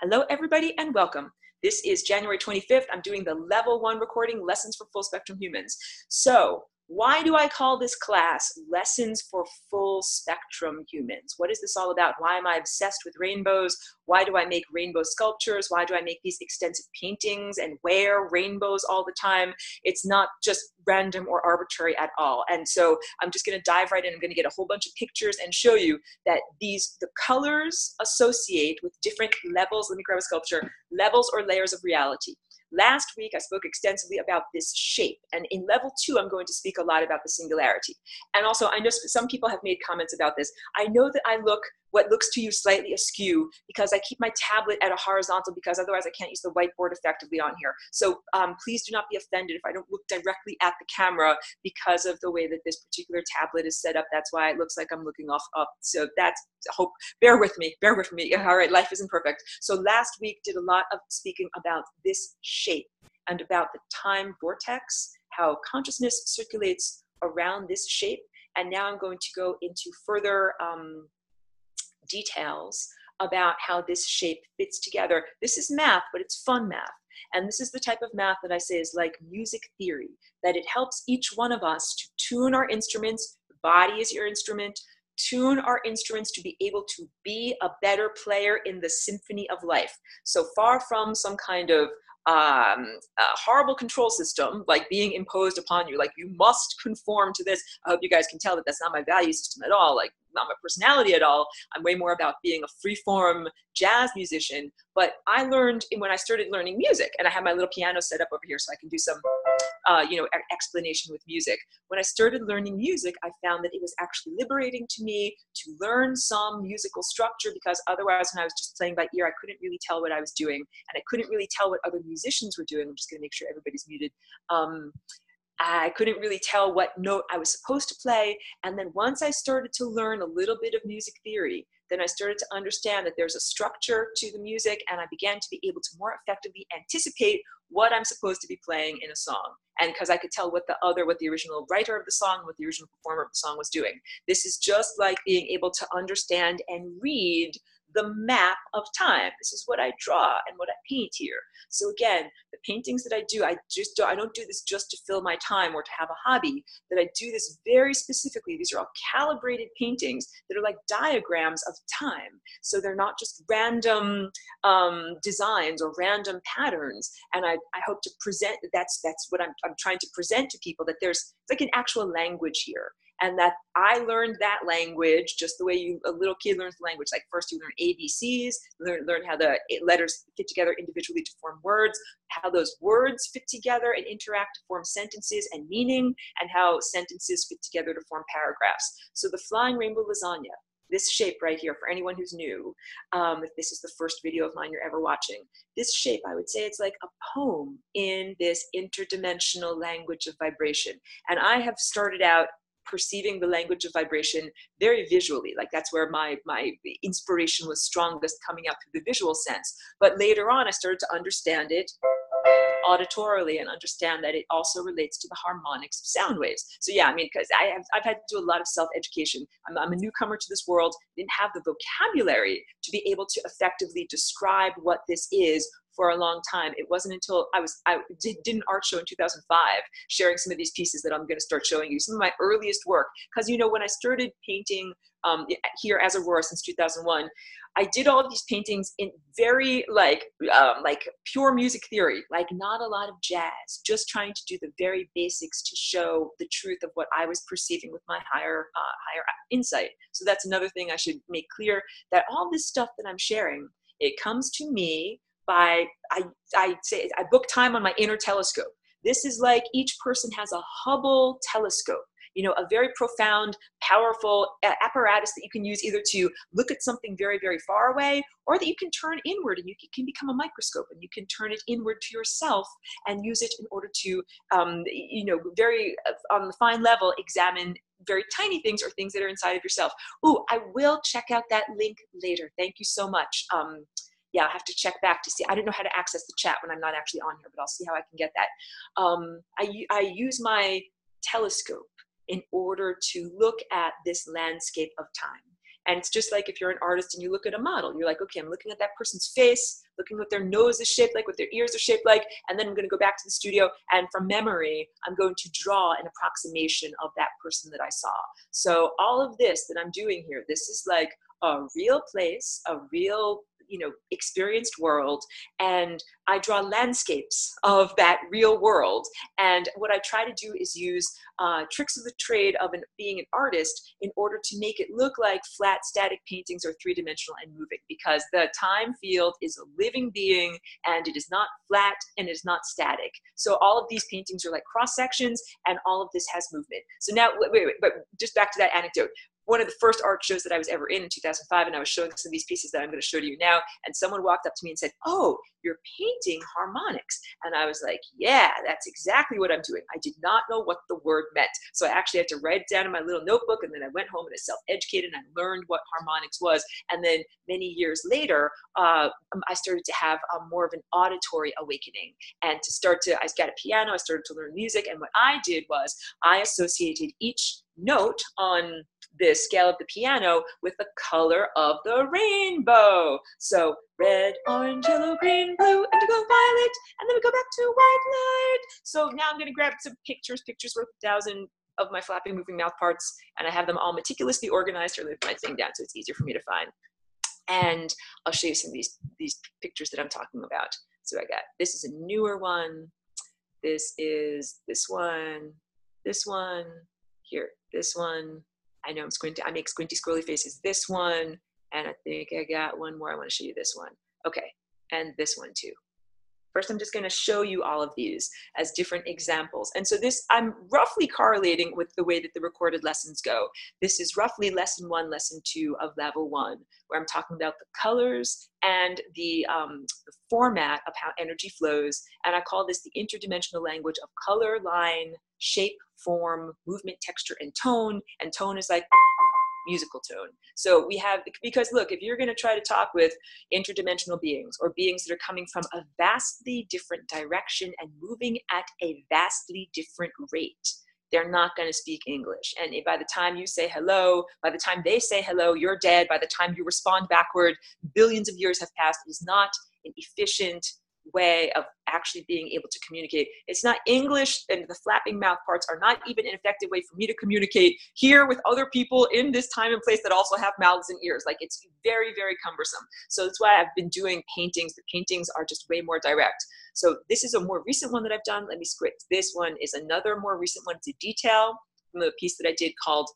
Hello, everybody, and welcome. This is January 25th. I'm doing the level 1 recording, Lessons for Full Spectrum Humans. So why do I call this class Lessons for Full Spectrum Humans? What is this all about? Why am I obsessed with rainbows? Why do I make rainbow sculptures? Why do I make these extensive paintings and wear rainbows all the time? It's not just random or arbitrary at all. And so I'm just going to dive right in. I'm going to get a whole bunch of pictures and show you that the colors associate with different levels. Let me grab a sculpture. Levels or layers of reality. Last week, I spoke extensively about this shape. And in level 2, I'm going to speak a lot about the singularity. And also, I know some people have made comments about this. I know that I look what looks to you slightly askew because I keep my tablet at a horizontal because otherwise I can't use the whiteboard effectively on here. So please do not be offended if I don't look directly at the camera because of the way that this particular tablet is set up. That's why it looks like I'm looking off up. So that's hope. Bear with me. Bear with me. All right, life isn't perfect. So last week did a lot of speaking about this shape and about the time vortex, how consciousness circulates around this shape. And now I'm going to go into further details about how this shape fits together. This is math, but it's fun math. And this is the type of math that I say is like music theory, that it helps each one of us to tune our instruments. The body is your instrument. Tune our instruments to be able to be a better player in the symphony of life. So far from some kind of a horrible control system like being imposed upon you, like you must conform to this. I hope you guys can tell that that's not my value system at all, like not my personality at all. I'm way more about being a free-form jazz musician. But I learned when I started learning music, and I have my little piano set up over here so I can do some explanation with music. When I started learning music, I found that it was actually liberating to me to learn some musical structure, because otherwise when I was just playing by ear, I couldn't really tell what I was doing, and I couldn't really tell what other musicians were doing. I'm just going to make sure everybody's muted. I couldn't really tell what note I was supposed to play. And then once I started to learn a little bit of music theory, then I started to understand that there's a structure to the music, and I began to be able to more effectively anticipate what I'm supposed to be playing in a song. And because I could tell what the original writer of the song, what the original performer of the song was doing. This is just like being able to understand and read the map of time. This is what I draw and what I paint here. So again, the paintings that I do, I don't do this just to fill my time or to have a hobby, that I do this very specifically. These are all calibrated paintings that are like diagrams of time. So they're not just random designs or random patterns. And I hope to present, that's what I'm trying to present to people, that there's like an actual language here. And that I learned that language just the way a little kid learns the language. Like first you learn ABCs, learn how the letters fit together individually to form words, how those words fit together and interact to form sentences and meaning, and how sentences fit together to form paragraphs. So the flying rainbow lasagna, this shape right here, for anyone who's new, if this is the first video of mine you're ever watching, this shape, I would say it's like a poem in this interdimensional language of vibration. And I have started out perceiving the language of vibration very visually. Like that's where my inspiration was strongest, coming out through the visual sense. But later on, I started to understand it auditorily and understand that it also relates to the harmonics of sound waves. So yeah, I mean, because I've had to do a lot of self-education. I'm a newcomer to this world, didn't have the vocabulary to be able to effectively describe what this is for a long time. It wasn't until I did an art show in 2005, sharing some of these pieces, that I'm going to start showing you some of my earliest work. Because, you know, when I started painting here as Aurora since 2001, I did all of these paintings in very like pure music theory, like not a lot of jazz, just trying to do the very basics to show the truth of what I was perceiving with my higher insight. So that's another thing I should make clear, that all this stuff that I'm sharing, it comes to me by, I book time on my inner telescope. This is like each person has a Hubble telescope, you know, a very profound, powerful apparatus that you can use either to look at something very, very far away, or that you can turn inward, and you can become a microscope, and you can turn it inward to yourself and use it in order to, you know, very on the fine level, examine very tiny things or things that are inside of yourself. Ooh, I will check out that link later. Thank you so much. Yeah, I'll have to check back to see. I don't know how to access the chat when I'm not actually on here, but I'll see how I can get that. I use my telescope in order to look at this landscape of time. And it's just like if you're an artist and you look at a model, you're like, okay, I'm looking at that person's face, looking what their nose is shaped like, what their ears are shaped like, and then I'm going to go back to the studio, and from memory, I'm going to draw an approximation of that person that I saw. So all of this that I'm doing here, this is like a real place, a real, experienced world, and I draw landscapes of that real world. And what I try to do is use tricks of the trade of being an artist in order to make it look like flat static paintings are three-dimensional and moving, because the time field is a living being and it is not flat and it is not static. So all of these paintings are like cross sections, and all of this has movement. So now, wait, but just back to that anecdote. One of the first art shows that I was ever in 2005, and I was showing some of these pieces that I'm going to show to you now, and someone walked up to me and said, "Oh, you're painting harmonics." And I was like, yeah, that's exactly what I'm doing. I did not know what the word meant. So I actually had to write it down in my little notebook, and then I went home and I self-educated and I learned what harmonics was. And then many years later, I started to have more of an auditory awakening, and I got a piano, I started to learn music, and what I did was I associated each note on the scale of the piano with the color of the rainbow. So red, orange, yellow, green, blue, indigo, violet, and then we go back to white light. So now I'm going to grab some pictures worth 1,000 of my flapping, moving mouth parts, and I have them all meticulously organized to lift my thing down so it's easier for me to find. And I'll show you some of these pictures that I'm talking about. So this is a newer one. This is this one, here, this one. I know I make squinty scrolly faces. This one, and I think I got one more. I want to show you this one. Okay, and this one too. First, I'm just going to show you all of these as different examples. And so this, I'm roughly correlating with the way that the recorded lessons go. This is roughly lesson 1, lesson 2 of level 1, where I'm talking about the colors and the format of how energy flows. And I call this the interdimensional language of color, line, shape, form, movement, texture, and tone. And tone is like musical tone. So we have, because look, if you're going to try to talk with interdimensional beings or beings that are coming from a vastly different direction and moving at a vastly different rate, they're not going to speak English. And by the time you say hello, by the time they say hello, you're dead. By the time you respond backward, billions of years have passed. It is not an efficient way of actually being able to communicate. It's not English, and the flapping mouth parts are not even an effective way for me to communicate here with other people in this time and place that also have mouths and ears. Like, it's very, very cumbersome. So that's why I've been doing paintings. The paintings are just way more direct. So this is a more recent one that I've done. Let me script. This one is another more recent one. It's a detail from a piece that I did called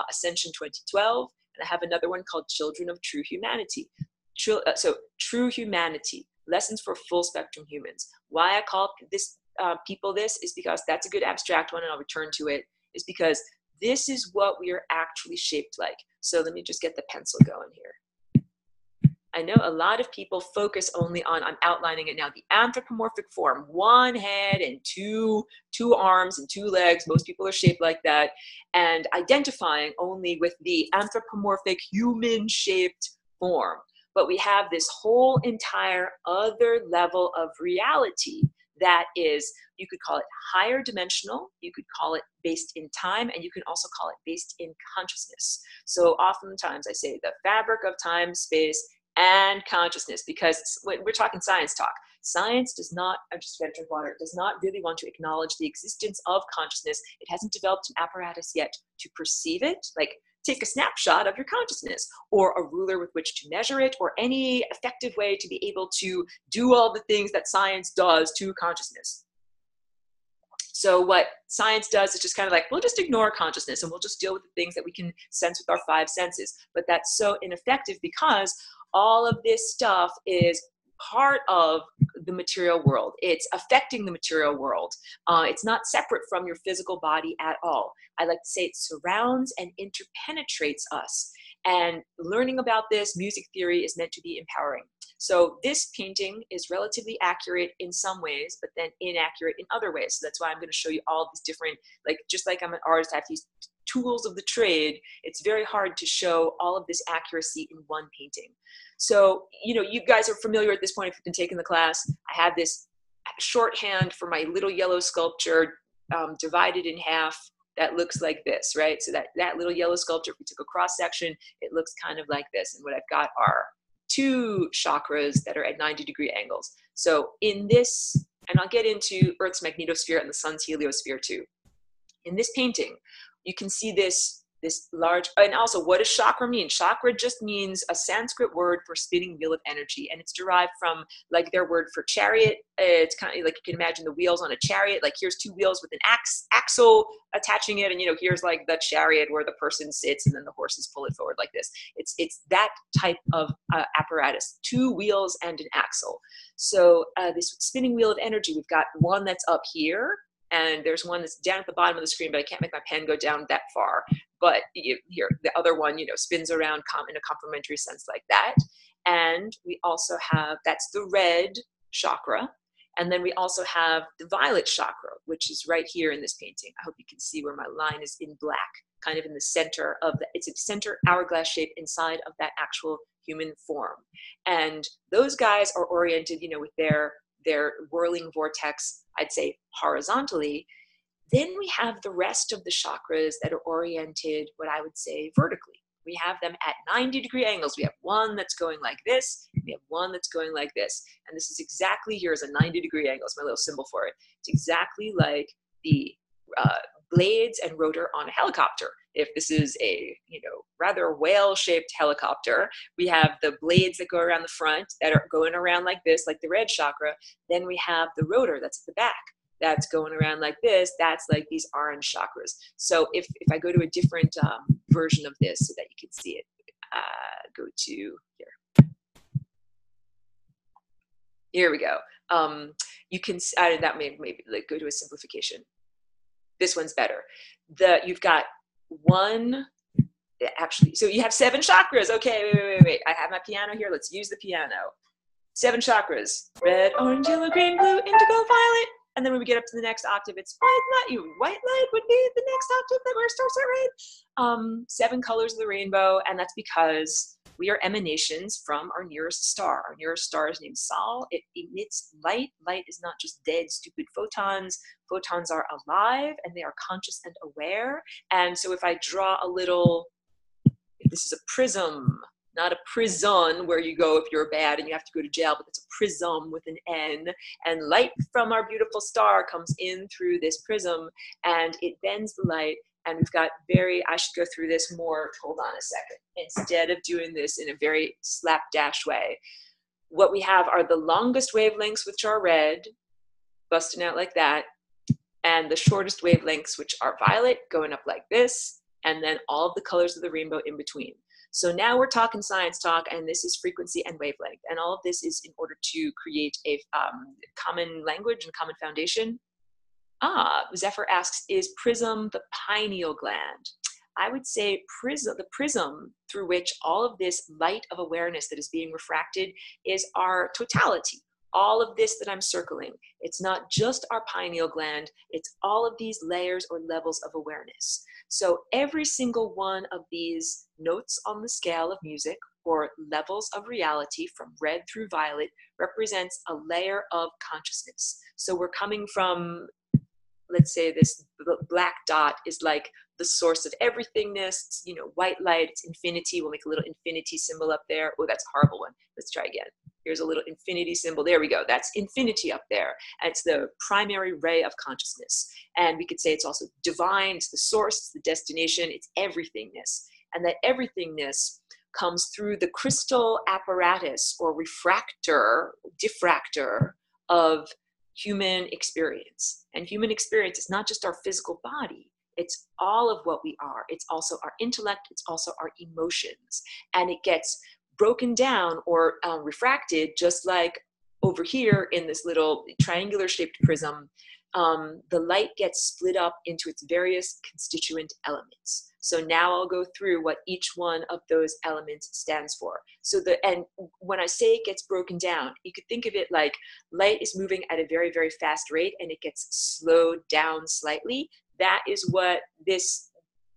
Ascension 2012. And I have another one called Children of True Humanity. True Humanity. Lessons for full spectrum humans. Why I call this people this is because that's a good abstract one, and I'll return to it, is because this is what we are actually shaped like. So let me just get the pencil going here. I know a lot of people focus only on, I'm outlining it now, the anthropomorphic form, one head and two arms and 2 legs. Most people are shaped like that, and identifying only with the anthropomorphic human shaped form. But we have this whole entire other level of reality that is, you could call it higher dimensional, you could call it based in time, and you can also call it based in consciousness. So oftentimes I say the fabric of time, space, and consciousness, because when we're talking science talk, science does not, I'm just going to drink water, does not really want to acknowledge the existence of consciousness. It hasn't developed an apparatus yet to perceive it, like take a snapshot of your consciousness, or a ruler with which to measure it, or any effective way to be able to do all the things that science does to consciousness. So what science does is just kind of like, we'll just ignore consciousness and we'll just deal with the things that we can sense with our 5 senses. But that's so ineffective, because all of this stuff is part of the material world. It's affecting the material world. It's not separate from your physical body at all. I like to say it surrounds and interpenetrates us. And learning about this music theory is meant to be empowering. So this painting is relatively accurate in some ways, but then inaccurate in other ways. So that's why I'm going to show you all these different, like, just like I'm an artist, I have these tools of the trade. It's very hard to show all of this accuracy in one painting. So, you guys are familiar at this point if you've been taking the class. I have this shorthand for my little yellow sculpture divided in half. that looks like this, right? So that little yellow sculpture, if we took a cross section, it looks kind of like this. And what I've got are 2 chakras that are at 90-degree angles. So in this, and I'll get into Earth's magnetosphere and the sun's heliosphere too. In this painting, you can see this large, and also what does chakra mean? Chakra just means a Sanskrit word for spinning wheel of energy, and it's derived from like their word for chariot. It's kind of like you can imagine the wheels on a chariot. Like here's 2 wheels with an axle attaching it, and here's like the chariot where the person sits, and then the horses pull it forward like this. It's that type of apparatus, 2 wheels and an axle. So this spinning wheel of energy, we've got one that's up here, and there's one that's down at the bottom of the screen, but I can't make my pen go down that far. But here, the other one, spins around in a complementary sense like that. And we also have, that's the red chakra. And then we also have the violet chakra, which is right here in this painting. I hope you can see where my line is in black, kind of in the center of it's a center hourglass shape inside of that actual human form. And those guys are oriented, with their whirling vortex, I'd say horizontally. Then we have the rest of the chakras that are oriented, what I would say, vertically. We have them at 90-degree angles. We have one that's going like this. We have one that's going like this. And this is exactly, here's a 90-degree angle. It's my little symbol for it. It's exactly like the blades and rotor on a helicopter. If this is a, rather whale-shaped helicopter, we have the blades that go around the front that are going around like this, like the red chakra. Then we have the rotor that's at the back. That's going around like this, that's like these orange chakras. So if I go to a different version of this so that you can see it, go to here. Here we go. You can, that may maybe like go to a simplification. This one's better. You've got one, actually, so you have 7 chakras. Okay, wait. I have my piano here. Let's use the piano. 7 chakras: red, orange, yellow, green, blue, indigo, violet. And then when we get up to the next octave, it's white light. White light would be the next octave that we're starts at, right? 7 colors of the rainbow, and that's because we are emanations from our nearest star. Our nearest star is named Sol. It emits light. Light is not just dead, stupid photons. Photons are alive, and they are conscious and aware. And so if I draw a little, this is a prism, not a prison where you go if you're bad and you have to go to jail, but it's a prism with an N. And light from our beautiful star comes in through this prism, and it bends the light. And we've got I should go through this more, hold on a second, instead of doing this in a very slapdash way. What we have are the longest wavelengths, which are red, busting out like that, and the shortest wavelengths, which are violet, going up like this, and then all of the colors of the rainbow in between. So now we're talking science talk, and this is frequency and wavelength. And all of this is in order to create a common language and common foundation. Zephyr asks, is prism the pineal gland? I would say the prism through which all of this light of awareness that is being refracted is our totality. All of this that I'm circling, it's not just our pineal gland, it's all of these layers or levels of awareness. So every single one of these notes on the scale of music or levels of reality from red through violet represents a layer of consciousness. So we're coming from, let's say this black dot is like the source of everythingness, white light, it's infinity. We'll make a little infinity symbol up there. Oh, that's a horrible one. Let's try again. Here's a little infinity symbol. There we go. That's infinity up there. And it's the primary ray of consciousness. And we could say it's also divine. It's the source, it's the destination, it's everythingness. And that everythingness comes through the crystal apparatus or diffractor of human experience. And human experience is not just our physical body. It's all of what we are. It's also our intellect. It's also our emotions. And it gets broken down or refracted, just like over here in this little triangular shaped prism. The light gets split up into its various constituent elements. So now I'll go through what each one of those elements stands for. And when I say it gets broken down, you could think of it like light is moving at a very, very fast rate and it gets slowed down slightly. That is what this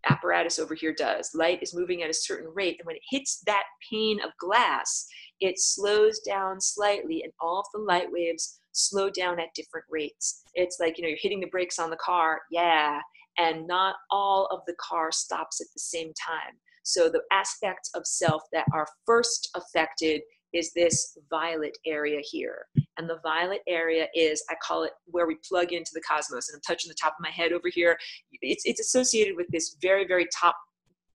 apparatus over here does. Light is moving at a certain rate, and when it hits that pane of glass, it slows down slightly, and all of the light waves slow down at different rates. It's like, you're hitting the brakes on the car, yeah, and not all of the car stops at the same time. So the aspects of self that are first affected is this violet area here. And the violet area is, I call it where we plug into the cosmos. And I'm touching the top of my head over here. It's associated with this very, very top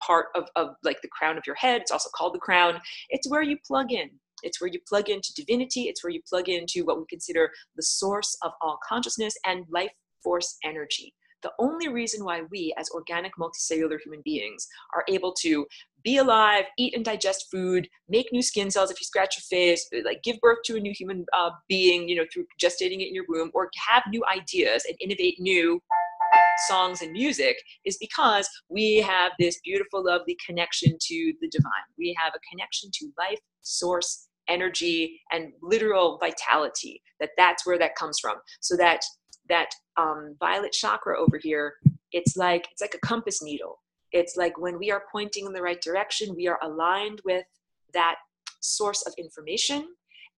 part of like the crown of your head. It's also called the crown. It's where you plug in. It's where you plug into divinity. It's where you plug into what we consider the source of all consciousness and life force energy. The only reason why we, as organic multicellular human beings, are able to be alive, eat and digest food, make new skin cells if you scratch your face, like give birth to a new human being, you know, through gestating it in your womb, or have new ideas and innovate new songs and music, is because we have this beautiful, lovely connection to the divine. We have a connection to life, source, energy, and literal vitality. That's where that comes from. So that violet chakra over here, it's like a compass needle. It's like when we are pointing in the right direction, we are aligned with that source of information,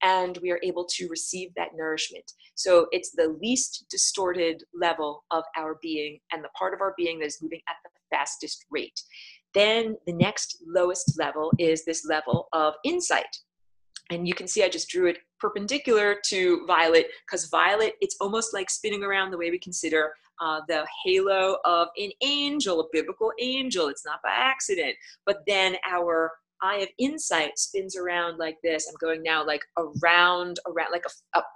and we are able to receive that nourishment. So it's the least distorted level of our being, and the part of our being that is moving at the fastest rate. Then the next lowest level is this level of insight. And you can see I just drew it perpendicular to violet, because violet, it's almost like spinning around the way we consider the halo of an angel, a biblical angel. It's not by accident. But then our eye of insight spins around like this. I'm going now like around like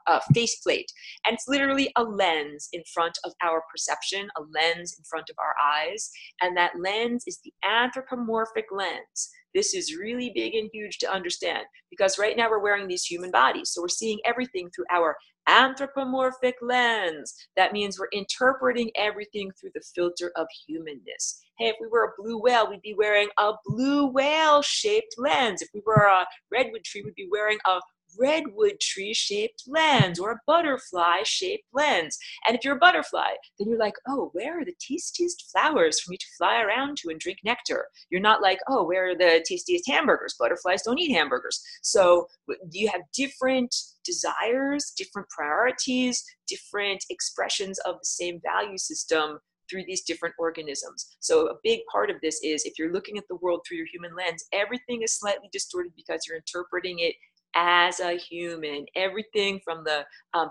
a faceplate. And it's literally a lens in front of our perception, a lens in front of our eyes. And that lens is the anthropomorphic lens. This is really big and huge to understand, because right now we're wearing these human bodies. So we're seeing everything through our anthropomorphic lens. That means we're interpreting everything through the filter of humanness. Hey, if we were a blue whale, we'd be wearing a blue whale shaped lens. If we were a redwood tree, we'd be wearing a redwood tree shaped lens, or a butterfly shaped lens. And if you're a butterfly, then you're like, oh, where are the tastiest flowers for me to fly around to and drink nectar? You're not like, oh, where are the tastiest hamburgers? Butterflies don't eat hamburgers. So you have different desires, different priorities, different expressions of the same value system through these different organisms. So a big part of this is, if you're looking at the world through your human lens, everything is slightly distorted because you're interpreting it as a human, everything from the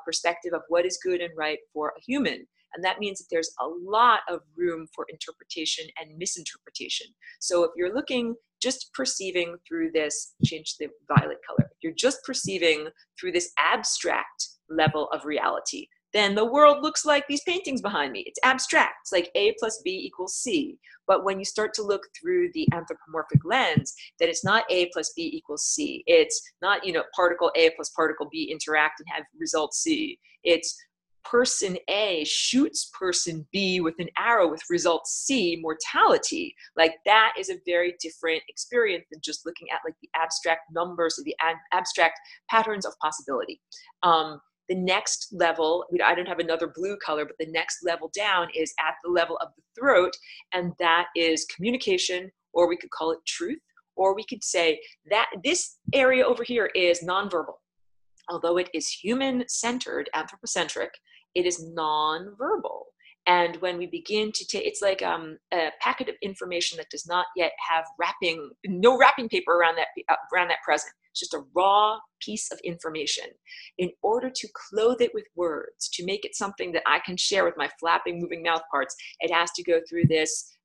perspective of what is good and right for a human. And that means that there's a lot of room for interpretation and misinterpretation. So if you're looking, just perceiving through this, change the violet color, if you're just perceiving through this abstract level of reality, then the world looks like these paintings behind me. It's abstract. It's like A plus B equals C. But when you start to look through the anthropomorphic lens, that it's not A plus B equals C. It's not, you know, particle A plus particle B interact and have result C. It's person A shoots person B with an arrow with result C, mortality. Like, that is a very different experience than just looking at like the abstract numbers or the abstract patterns of possibility. The next level, I don't have another blue color, but the next level down is at the level of the throat, and that is communication, or we could call it truth, or we could say that this area over here is nonverbal. Although it is human-centered, anthropocentric, it is nonverbal. And when we begin to take, it's like a packet of information that does not yet have no wrapping paper around that present. It's just a raw piece of information. In order to clothe it with words, to make it something that I can share with my flapping, moving mouth parts, it has to go through this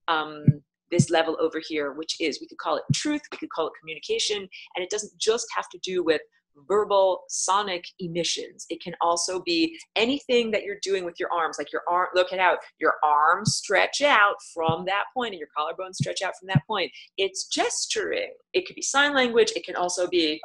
this level over here, which is, we could call it truth, we could call it communication, and it doesn't just have to do with verbal sonic emissions. It can also be anything that you're doing with your arms, like your arm, look it out, your arms stretch out from that point and your collarbone stretch out from that point. It's gesturing. It could be sign language. It can also be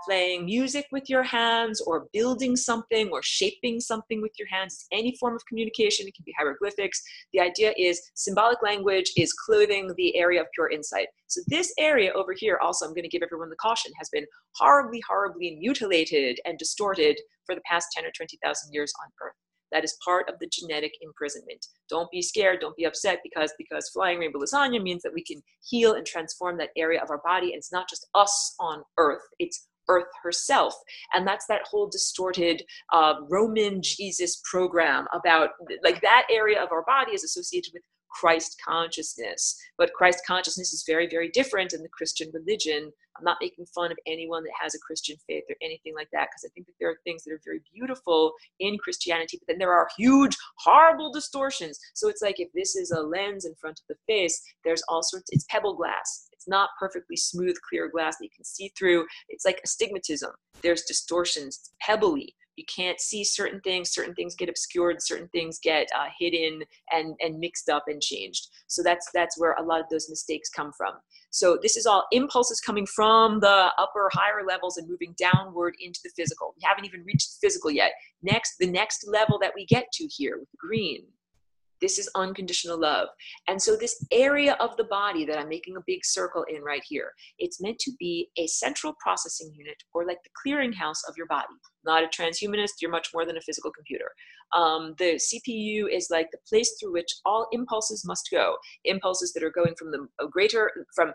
playing music with your hands, or building something, or shaping something with your hands. It's any form of communication. It can be hieroglyphics. The idea is symbolic language is clothing the area of pure insight. So this area over here, also, I'm going to give everyone the caution, has been horribly, horribly mutilated and distorted for the past 10 or 20,000 years on Earth. That is part of the genetic imprisonment. Don't be scared, don't be upset, because flying rainbow lasagna means that we can heal and transform that area of our body. And it's not just us on Earth, it's Earth herself. And that's that whole distorted Roman Jesus program about, like, that area of our body is associated with Christ consciousness. But Christ consciousness is very, very different in the Christian religion. I'm not making fun of anyone that has a Christian faith or anything like that, because I think that there are things that are very beautiful in Christianity, but then there are huge, horrible distortions. So it's like, if this is a lens in front of the face, there's all sorts, it's pebble glass. It's not perfectly smooth, clear glass that you can see through. It's like astigmatism. There's distortions, it's pebbly. You can't see certain things get obscured, certain things get hidden and mixed up and changed. So that's where a lot of those mistakes come from. So this is all impulses coming from the upper, higher levels and moving downward into the physical. We haven't even reached the physical yet. The next level that we get to here with green, this is unconditional love. And so this area of the body that I'm making a big circle in right here, it's meant to be a central processing unit, or like the clearinghouse of your body. Not a transhumanist, you're much more than a physical computer. The CPU is like the place through which all impulses must go. Impulses that are going from from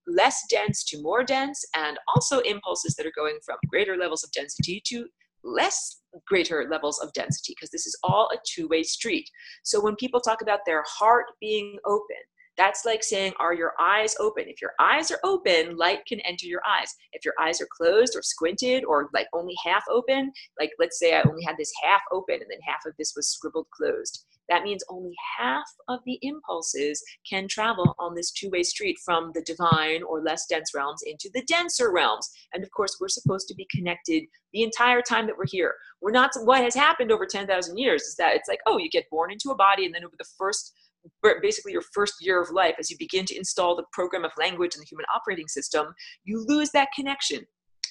less dense to more dense, and also impulses that are going from greater levels of density to less greater levels of density, because this is all a two-way street. So when people talk about their heart being open, that's like saying, are your eyes open? If your eyes are open, light can enter your eyes. If your eyes are closed or squinted or like only half open, like let's say I only had this half open and then half of this was scribbled closed. That means only half of the impulses can travel on this two-way street from the divine or less dense realms into the denser realms. And of course, we're supposed to be connected the entire time that we're here. We're not, what has happened over 10,000 years is that it's like, oh, you get born into a body, and then over the basically your first year of life, as you begin to install the program of language in the human operating system, you lose that connection.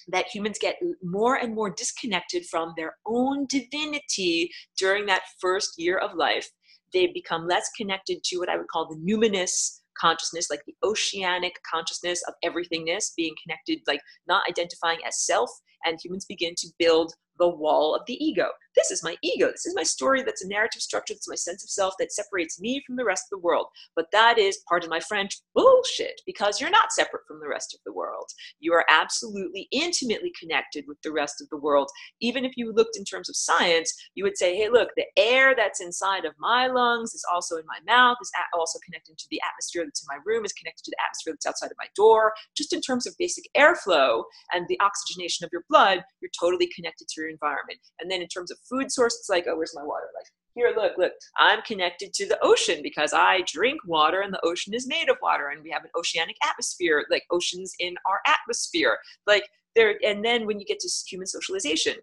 That humans get more and more disconnected from their own divinity during that first year of life. They become less connected to what I would call the numinous consciousness, like the oceanic consciousness of everythingness, being connected, like not identifying as self, and humans begin to build the wall of the ego. This is my ego. This is my story. That's a narrative structure. That's my sense of self that separates me from the rest of the world. But that is, pardon my French, bullshit, because you're not separate from the rest of the world. You are absolutely intimately connected with the rest of the world. Even if you looked in terms of science, you would say, hey, look, the air that's inside of my lungs is also in my mouth, is also connected to the atmosphere that's in my room, is connected to the atmosphere that's outside of my door. Just in terms of basic airflow and the oxygenation of your blood, you're totally connected to your environment. And then in terms of food source, it's like, oh, where's my water? Like, here, look, I'm connected to the ocean because I drink water and the ocean is made of water, and we have an oceanic atmosphere, like oceans in our atmosphere. Like there, and then when you get to human socialization,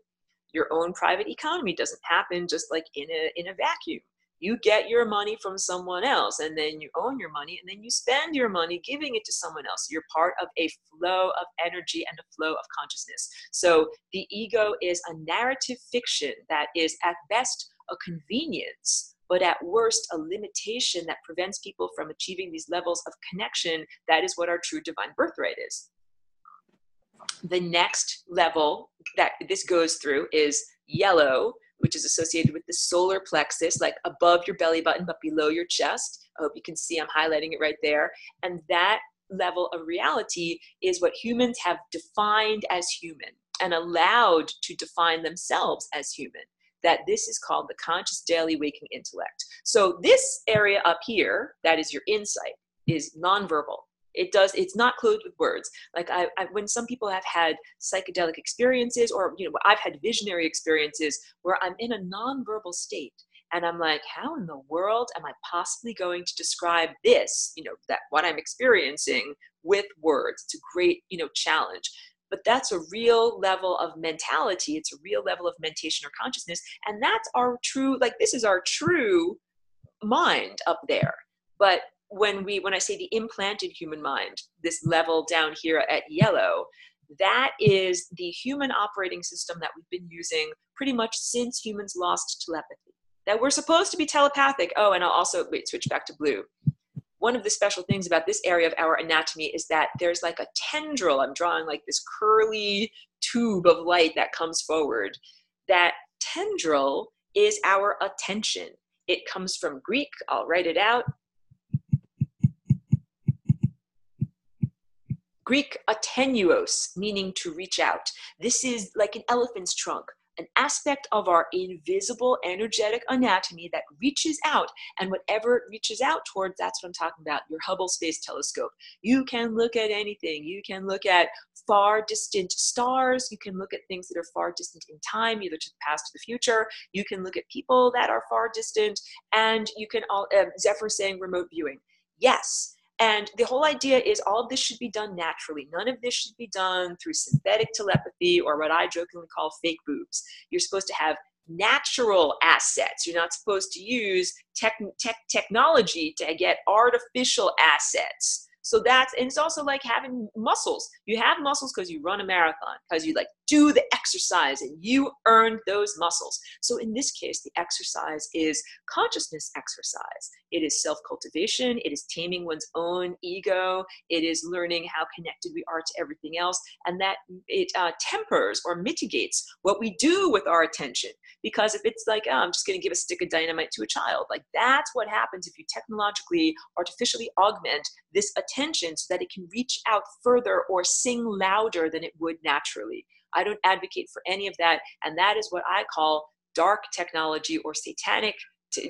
your own private economy doesn't happen just like in a vacuum. You get your money from someone else, and then you own your money, and then you spend your money giving it to someone else. You're part of a flow of energy and a flow of consciousness. So the ego is a narrative fiction that is at best a convenience, but at worst a limitation that prevents people from achieving these levels of connection. That is what our true divine birthright is. The next level that this goes through is yellow, which is associated with the solar plexus, like above your belly button, but below your chest. I hope you can see I'm highlighting it right there. And that level of reality is what humans have defined as human and allowed to define themselves as human. That this is called the conscious daily waking intellect. So this area up here, that is your insight, is nonverbal. It's not clothed with words. Like when some people have had psychedelic experiences, or, I've had visionary experiences where I'm in a nonverbal state, and I'm like, how in the world am I possibly going to describe this, that what I'm experiencing with words? It's a great, challenge. But that's a real level of mentality. It's a real level of mentation or consciousness. And that's our true, this is our true mind up there. But when I say the implanted human mind, this level down here at yellow, that is the human operating system that we've been using pretty much since humans lost telepathy. That we're supposed to be telepathic. Oh, and I'll also, switch back to blue. One of the special things about this area of our anatomy is that there's like a tendril. I'm drawing like this curly tube of light that comes forward. That tendril is our attention. It comes from Greek. I'll write it out. Greek atenuos, meaning to reach out. This is like an elephant's trunk, an aspect of our invisible energetic anatomy that reaches out, and whatever it reaches out towards, that's what I'm talking about, your Hubble Space Telescope. You can look at anything. You can look at far distant stars. You can look at things that are far distant in time, either to the past or the future. You can look at people that are far distant, and you can all, Zephyr saying remote viewing. Yes. And the whole idea is all of this should be done naturally. None of this should be done through synthetic telepathy or what I jokingly call fake boobs. You're supposed to have natural assets. You're not supposed to use technology to get artificial assets. So that's, and it's also like having muscles. You have muscles because you run a marathon, because you like do the exercise and you earned those muscles. So in this case, the exercise is consciousness exercise. It is self-cultivation. It is taming one's own ego. It is learning how connected we are to everything else, and that it tempers or mitigates what we do with our attention. Because if it's like, oh, I'm just going to give a stick of dynamite to a child, like that's what happens if you technologically, artificially augment this attention so that it can reach out further or sing louder than it would naturally. I don't advocate for any of that, and that is what I call dark technology or satanic,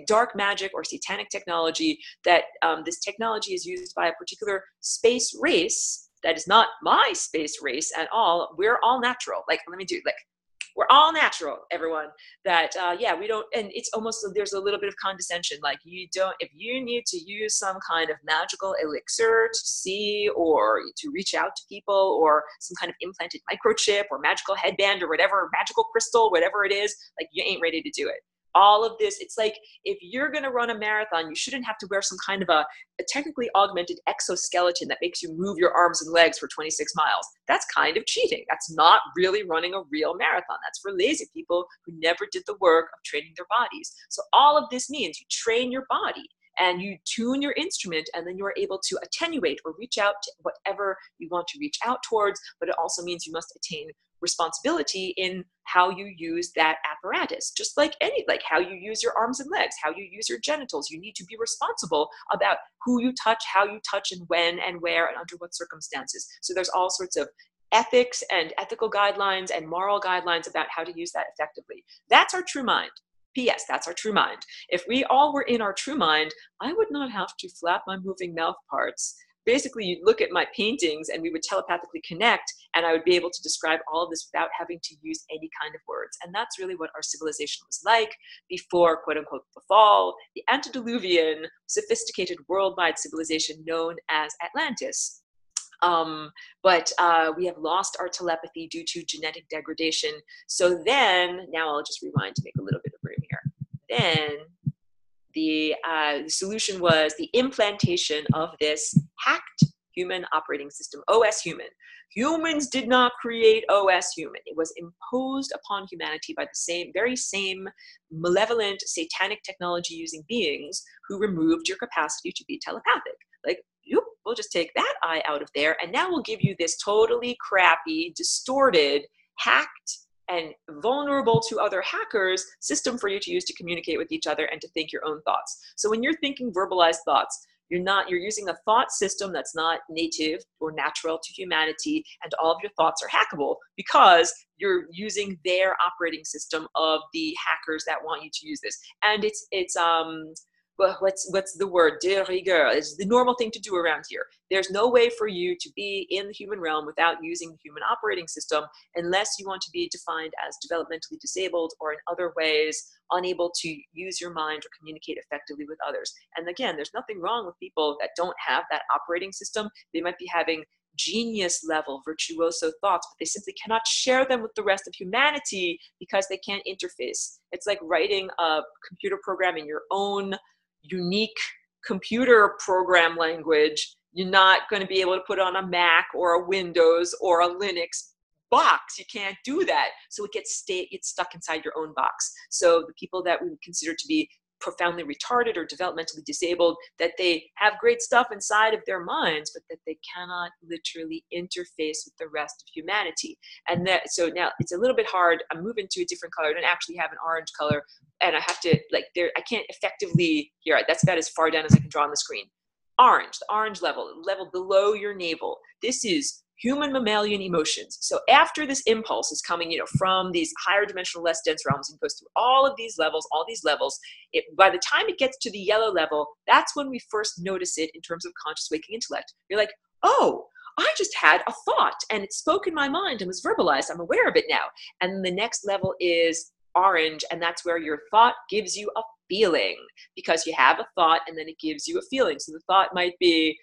dark magic or satanic technology, that this technology is used by a particular space race that is not my space race at all. We're all natural. Like, let me do, like, we're all natural, everyone. That, yeah, we don't, and it's almost, there's a little bit of condescension. Like, you don't, if you need to use some kind of magical elixir to see or to reach out to people, or some kind of implanted microchip or magical headband or whatever, magical crystal, whatever it is, like, you ain't ready to do it. All of this, it's like, if you're going to run a marathon, you shouldn't have to wear some kind of a technically augmented exoskeleton that makes you move your arms and legs for 26 miles. That's kind of cheating. That's not really running a real marathon. That's for lazy people who never did the work of training their bodies. So all of this means you train your body and you tune your instrument, and then you're able to attenuate or reach out to whatever you want to reach out towards. But it also means you must attain responsibility in how you use that apparatus, just like like how you use your arms and legs, how you use your genitals. You need to be responsible about who you touch, how you touch, and when and where and under what circumstances. So there's all sorts of ethics and ethical guidelines and moral guidelines about how to use that effectively. That's our true mind. P.S. That's our true mind. If we all were in our true mind, I would not have to flap my moving mouth parts. Basically, you'd look at my paintings and we would telepathically connect, and I would be able to describe all of this without having to use any kind of words. And that's really what our civilization was like before, quote unquote, the fall, the antediluvian, sophisticated worldwide civilization known as Atlantis. But we have lost our telepathy due to genetic degradation. So then, now I'll just rewind to make a little bit of room here. Then the solution was the implantation of this hacked human operating system, OS human. Humans did not create OS human. It was imposed upon humanity by the very same malevolent, satanic technology using beings who removed your capacity to be telepathic. Like, yep, we'll just take that eye out of there, and now we'll give you this totally crappy, distorted, hacked, and vulnerable to other hackers system for you to use to communicate with each other and to think your own thoughts. So when you're thinking verbalized thoughts, you're using a thought system that's not native or natural to humanity, and all of your thoughts are hackable because you're using their operating system of the hackers that want you to use this. And it's what's the word? De rigueur. It's the normal thing to do around here. There's no way for you to be in the human realm without using the human operating system, unless you want to be defined as developmentally disabled or in other ways unable to use your mind or communicate effectively with others. And again, there's nothing wrong with people that don't have that operating system. They might be having genius level virtuoso thoughts, but they simply cannot share them with the rest of humanity because they can't interface. It's like writing a computer program in your own unique computer program language. You're not going to be able to put on a Mac or a Windows or a Linux box. You can't do that. So it gets stuck inside your own box. So the people that we would consider to be profoundly retarded or developmentally disabled, that they have great stuff inside of their minds, but that they cannot literally interface with the rest of humanity. And that, so now it's a little bit hard. I'm moving to a different color. I don't actually have an orange color, and I have to, like, there, I can't effectively, here, that's about as far down as I can draw on the screen. Orange, the orange level below your navel. This is human mammalian emotions. So after this impulse is coming, from these higher dimensional, less dense realms, and goes through all these levels, by the time it gets to the yellow level, that's when we first notice it in terms of conscious waking intellect. You're like, oh, I just had a thought and it spoke in my mind and was verbalized. I'm aware of it now. And the next level is orange, and that's where your thought gives you a feeling, because you have a thought and then it gives you a feeling. So the thought might be,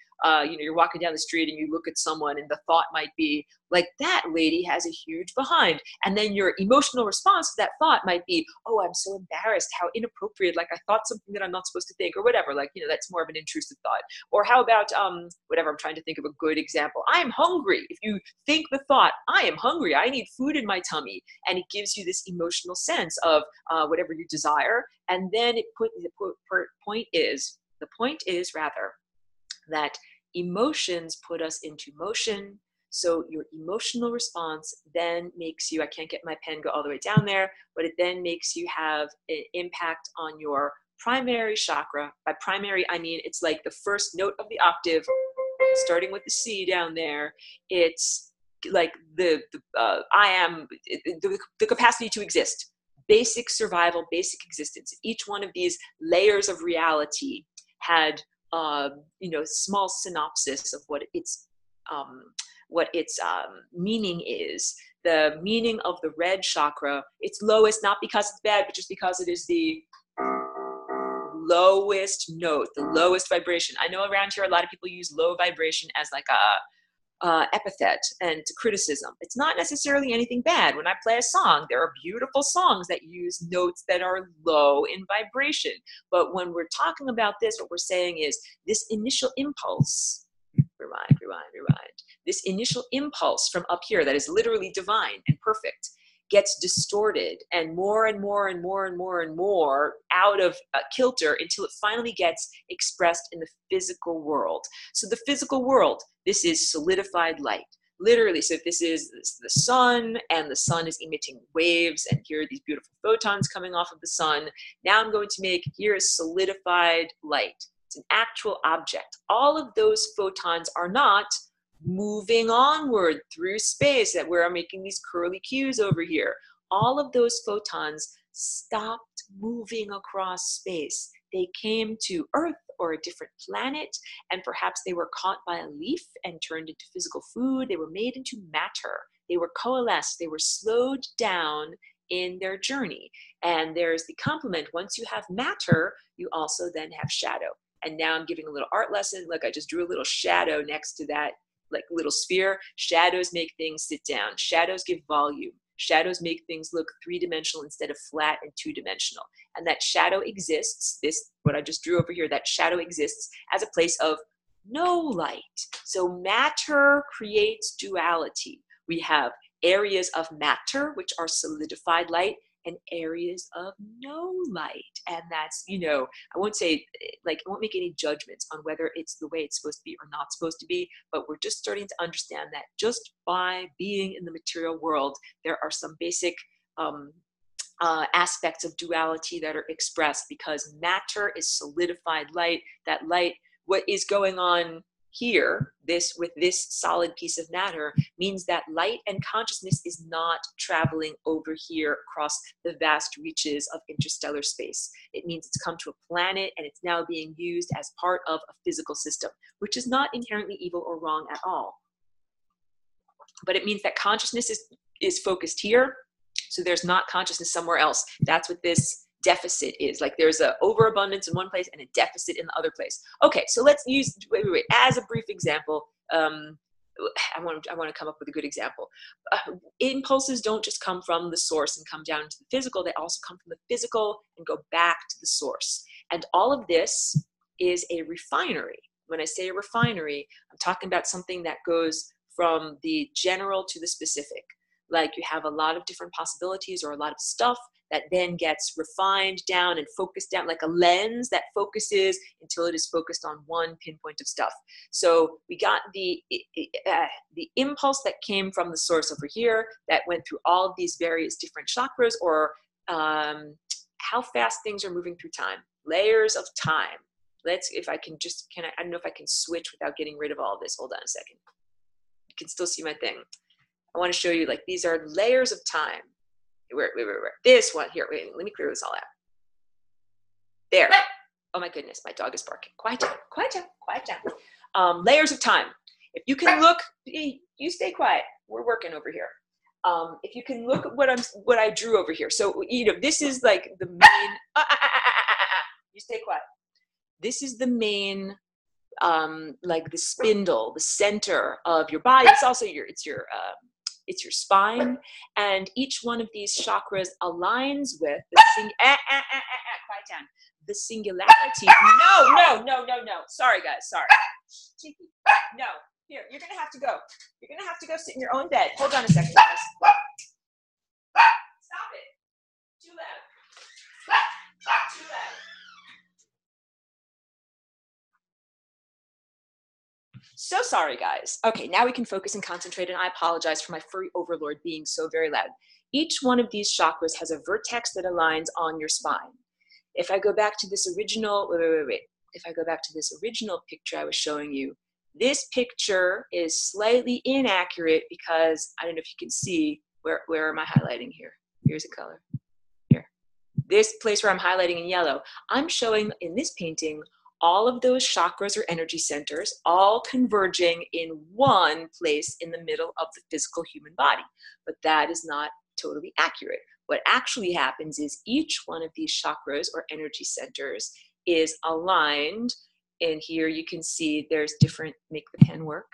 you're walking down the street and you look at someone and the thought might be like, that lady has a huge behind. And then your emotional response to that thought might be, oh, I'm so embarrassed, how inappropriate, like I thought something that I'm not supposed to think, or whatever, like, that's more of an intrusive thought. Or how about, whatever, I'm trying to think of a good example. I am hungry. If you think the thought, I am hungry, I need food in my tummy, and it gives you this emotional sense of whatever you desire. And then the point is that emotions put us into motion. So your emotional response then makes you, I can't get my pen go all the way down there, but it then makes you have an impact on your primary chakra. By primary, I mean it's like the first note of the octave, starting with the C down there. It's like the capacity to exist, basic survival, basic existence. Each one of these layers of reality had small synopsis of what its meaning is. The meaning of the red chakra, it's lowest, not because it's bad, but just because it is the lowest note, the lowest vibration. I know around here a lot of people use low vibration as like a epithet and criticism. It's not necessarily anything bad. When I play a song, there are beautiful songs that use notes that are low in vibration. But when we're talking about this, what we're saying is this initial impulse, rewind, this initial impulse from up here that is literally divine and perfect gets distorted and more out of kilter until it finally gets expressed in the physical world. So the physical world, this is solidified light. Literally, so if this is the sun, and the sun is emitting waves, and here are these beautiful photons coming off of the sun. Now I'm going to make, here is solidified light. It's an actual object. All of those photons are not moving onward through space, that where I'm making these curly cues over here. All of those photons stopped moving across space. They came to Earth or a different planet, and perhaps they were caught by a leaf and turned into physical food. They were made into matter. They were coalesced. They were slowed down in their journey. And there's the complement. Once you have matter, you also then have shadow. And now I'm giving a little art lesson. Look, I just drew a little shadow next to that like little sphere. Shadows make things sit down. Shadows give volume. Shadows make things look three-dimensional instead of flat and two-dimensional. And that shadow exists, this, what I just drew over here, that shadow exists as a place of no light. So matter creates duality. We have areas of matter, which are solidified light, and areas of no light. And that's, I won't say, like, I won't make any judgments on whether it's the way it's supposed to be or not supposed to be, but we're just starting to understand that just by being in the material world, there are some basic aspects of duality that are expressed, because matter is solidified light. That light, what is going on here, with this solid piece of matter, means that light and consciousness is not traveling over here across the vast reaches of interstellar space. It means it's come to a planet and it's now being used as part of a physical system, which is not inherently evil or wrong at all. But it means that consciousness is focused here, so there's not consciousness somewhere else. That's what this deficit is. Like, there's an overabundance in one place and a deficit in the other place. Okay, so let's use, wait, as a brief example, I want to come up with a good example. Impulses don't just come from the source and come down to the physical, they also come from the physical and go back to the source. And all of this is a refinery. When I say a refinery, I'm talking about something that goes from the general to the specific. Like, you have a lot of different possibilities or a lot of stuff that then gets refined down and focused down, like a lens that focuses until it is focused on one pinpoint of stuff. So we got the impulse that came from the source over here that went through all of these various different chakras, or how fast things are moving through time, layers of time. Let's, if I can just, I don't know if I can switch without getting rid of all of this. Hold on a second. can still see my thing. I want to show you, like, these are layers of time. Wait. This one here, wait, let me clear this all out. There. Oh my goodness, my dog is barking. Quiet down, quiet down, quiet down. Layers of time. If you can look, you stay quiet. We're working over here. If you can look at what I drew over here. So, you know, this is like the main, you stay quiet. This is the main, like the spindle, the center of your body. It's also it's your spine. And each one of these chakras aligns with the quiet down. The singularity. No. Sorry, guys. Sorry. No. Here, you're going to have to go. You're going to have to go sit in your own bed. Hold on a second, guys. Stop it. Too loud. Too loud. So sorry, guys. Okay, now we can focus and concentrate, and I apologize for my furry overlord being so very loud. Each one of these chakras has a vertex that aligns on your spine. If I go back to this original, wait. If I go back to this original picture I was showing you, this picture is slightly inaccurate because I don't know if you can see, where am I highlighting here? Here's a color. Here. This place where I'm highlighting in yellow, I'm showing in this painting all of those chakras or energy centers all converging in one place in the middle of the physical human body. But that is not totally accurate. What actually happens is each one of these chakras or energy centers is aligned. And here you can see there's different, make the pen work.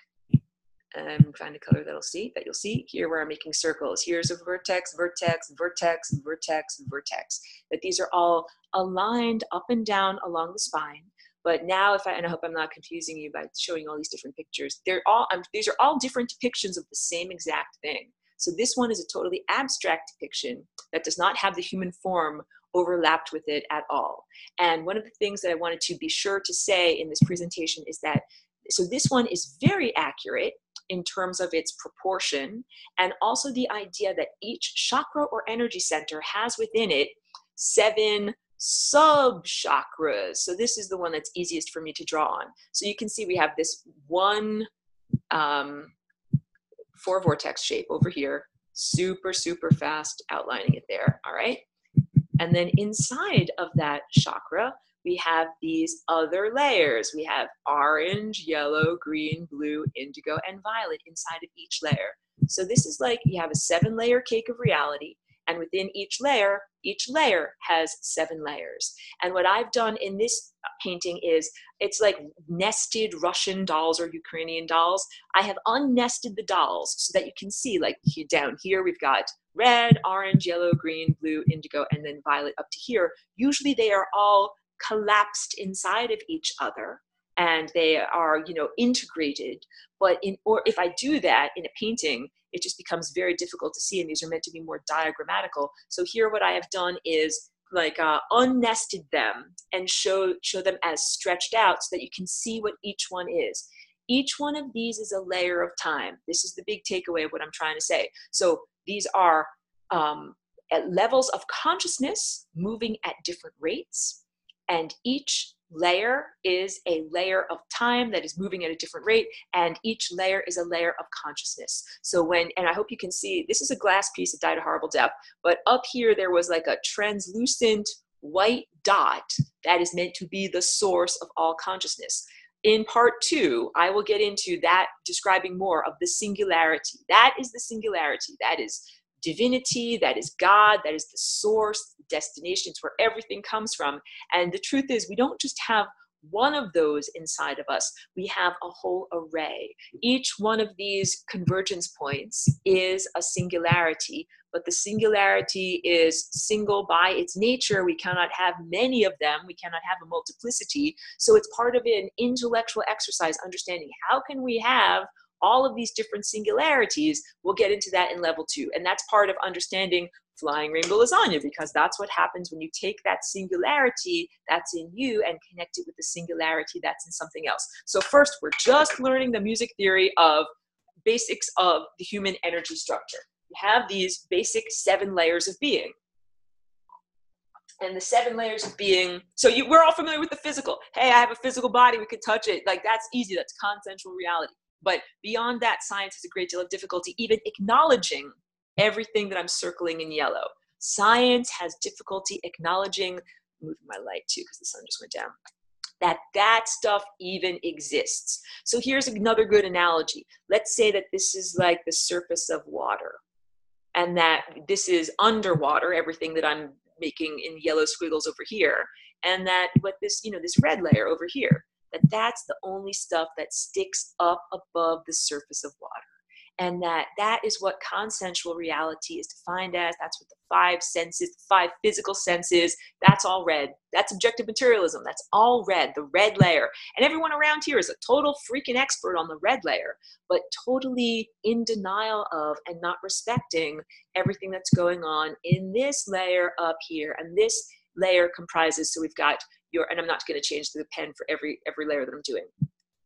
Find a color that you'll see here where I'm making circles. Here's a vertex, vertex, vertex, vertex, vertex. That these are all aligned up and down along the spine. But now, and I hope I'm not confusing you by showing all these different pictures. These are all different depictions of the same exact thing. So this one is a totally abstract depiction that does not have the human form overlapped with it at all. And one of the things that I wanted to be sure to say in this presentation is that, so this one is very accurate in terms of its proportion, and also the idea that each chakra or energy center has within it 7 sub-chakras. So this is the one that's easiest for me to draw on. So you can see we have this one 4 vortex shape over here, super fast outlining it there, all right? And then inside of that chakra, we have these other layers. We have orange, yellow, green, blue, indigo, and violet inside of each layer. So this is like you have a 7-layer cake of reality, and within each layer has 7 layers. And what I've done in this painting is, it's like nested Russian dolls or Ukrainian dolls. I have unnested the dolls so that you can see, like down here, we've got red, orange, yellow, green, blue, indigo, and then violet up to here. Usually they are all collapsed inside of each other, and they are, you know, integrated. But if I do that in a painting, it just becomes very difficult to see, and these are meant to be more diagrammatical. So here what I have done is like unnested them and show them as stretched out so that you can see what each one is. Each one of these is a layer of time. This is the big takeaway of what I'm trying to say. So these are at levels of consciousness moving at different rates, and each layer is a layer of time that is moving at a different rate, and each layer is a layer of consciousness. So and I hope you can see, this is a glass piece that died a horrible death, but up here there was like a translucent white dot that is meant to be the source of all consciousness. In part 2, I will get into that, describing more of the singularity. That is the singularity. That is divinity, that is God, that is the source, the destination. It's where everything comes from. And the truth is, we don't just have one of those inside of us. We have a whole array. Each one of these convergence points is a singularity, but the singularity is single by its nature. We cannot have many of them. We cannot have a multiplicity. So it's part of an intellectual exercise, understanding how can we have all of these different singularities. We'll get into that in level 2. And that's part of understanding flying rainbow lasagna, because that's what happens when you take that singularity that's in you and connect it with the singularity that's in something else. So first, we're just learning the music theory of basics of the human energy structure. We have these basic 7 layers of being. And the 7 layers of being, so we're all familiar with the physical. Hey, I have a physical body, we could touch it. Like, that's easy, that's consensual reality. But beyond that, science has a great deal of difficulty even acknowledging everything that I'm circling in yellow. Science has difficulty acknowledging, moving my light too because the sun just went down, that stuff even exists. So here's another good analogy. Let's say that this is like the surface of water, and that this is underwater, everything that I'm making in yellow squiggles over here, and that what this, this red layer over here, that's the only stuff that sticks up above the surface of water. And that is what consensual reality is defined as. That's what the 5 senses, the 5 physical senses, that's all red. That's objective materialism. That's all red, the red layer. And everyone around here is a total freaking expert on the red layer, but totally in denial of and not respecting everything that's going on in this layer up here. And this layer comprises, so we've got and I'm not going to change the pen for every layer that I'm doing.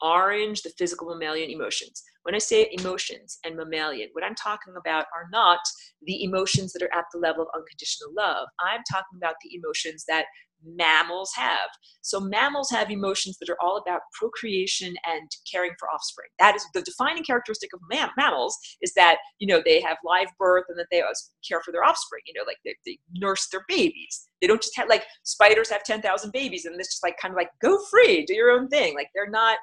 Orange, the physical mammalian emotions. When I say emotions and mammalian, what I'm talking about are not the emotions that are at the level of unconditional love. I'm talking about the emotions that mammals have. So mammals have emotions that are all about procreation and caring for offspring. That is the defining characteristic of mammals, is that, they have live birth and that they also care for their offspring, like they nurse their babies. They don't just have, like, spiders have 10,000 babies and it's just like, kind of like, go free, do your own thing. Like, they're not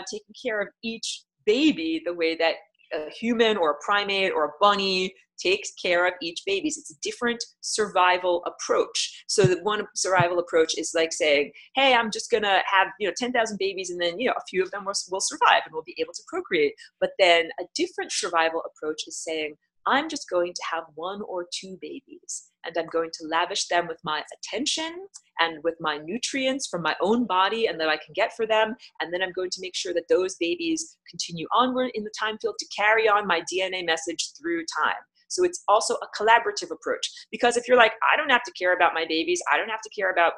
taking care of each baby the way that a human or a primate or a bunny takes care of each baby. It's a different survival approach. So the one survival approach is like saying, hey, I'm just going to have 10,000 babies, and then a few of them will survive and will be able to procreate. But then a different survival approach is saying, I'm just going to have 1 or 2 babies, and I'm going to lavish them with my attention and with my nutrients from my own body and that I can get for them. And then I'm going to make sure that those babies continue onward in the time field to carry on my DNA message through time. So it's also a collaborative approach, because if you're like, I don't have to care about my babies, I don't have to care about,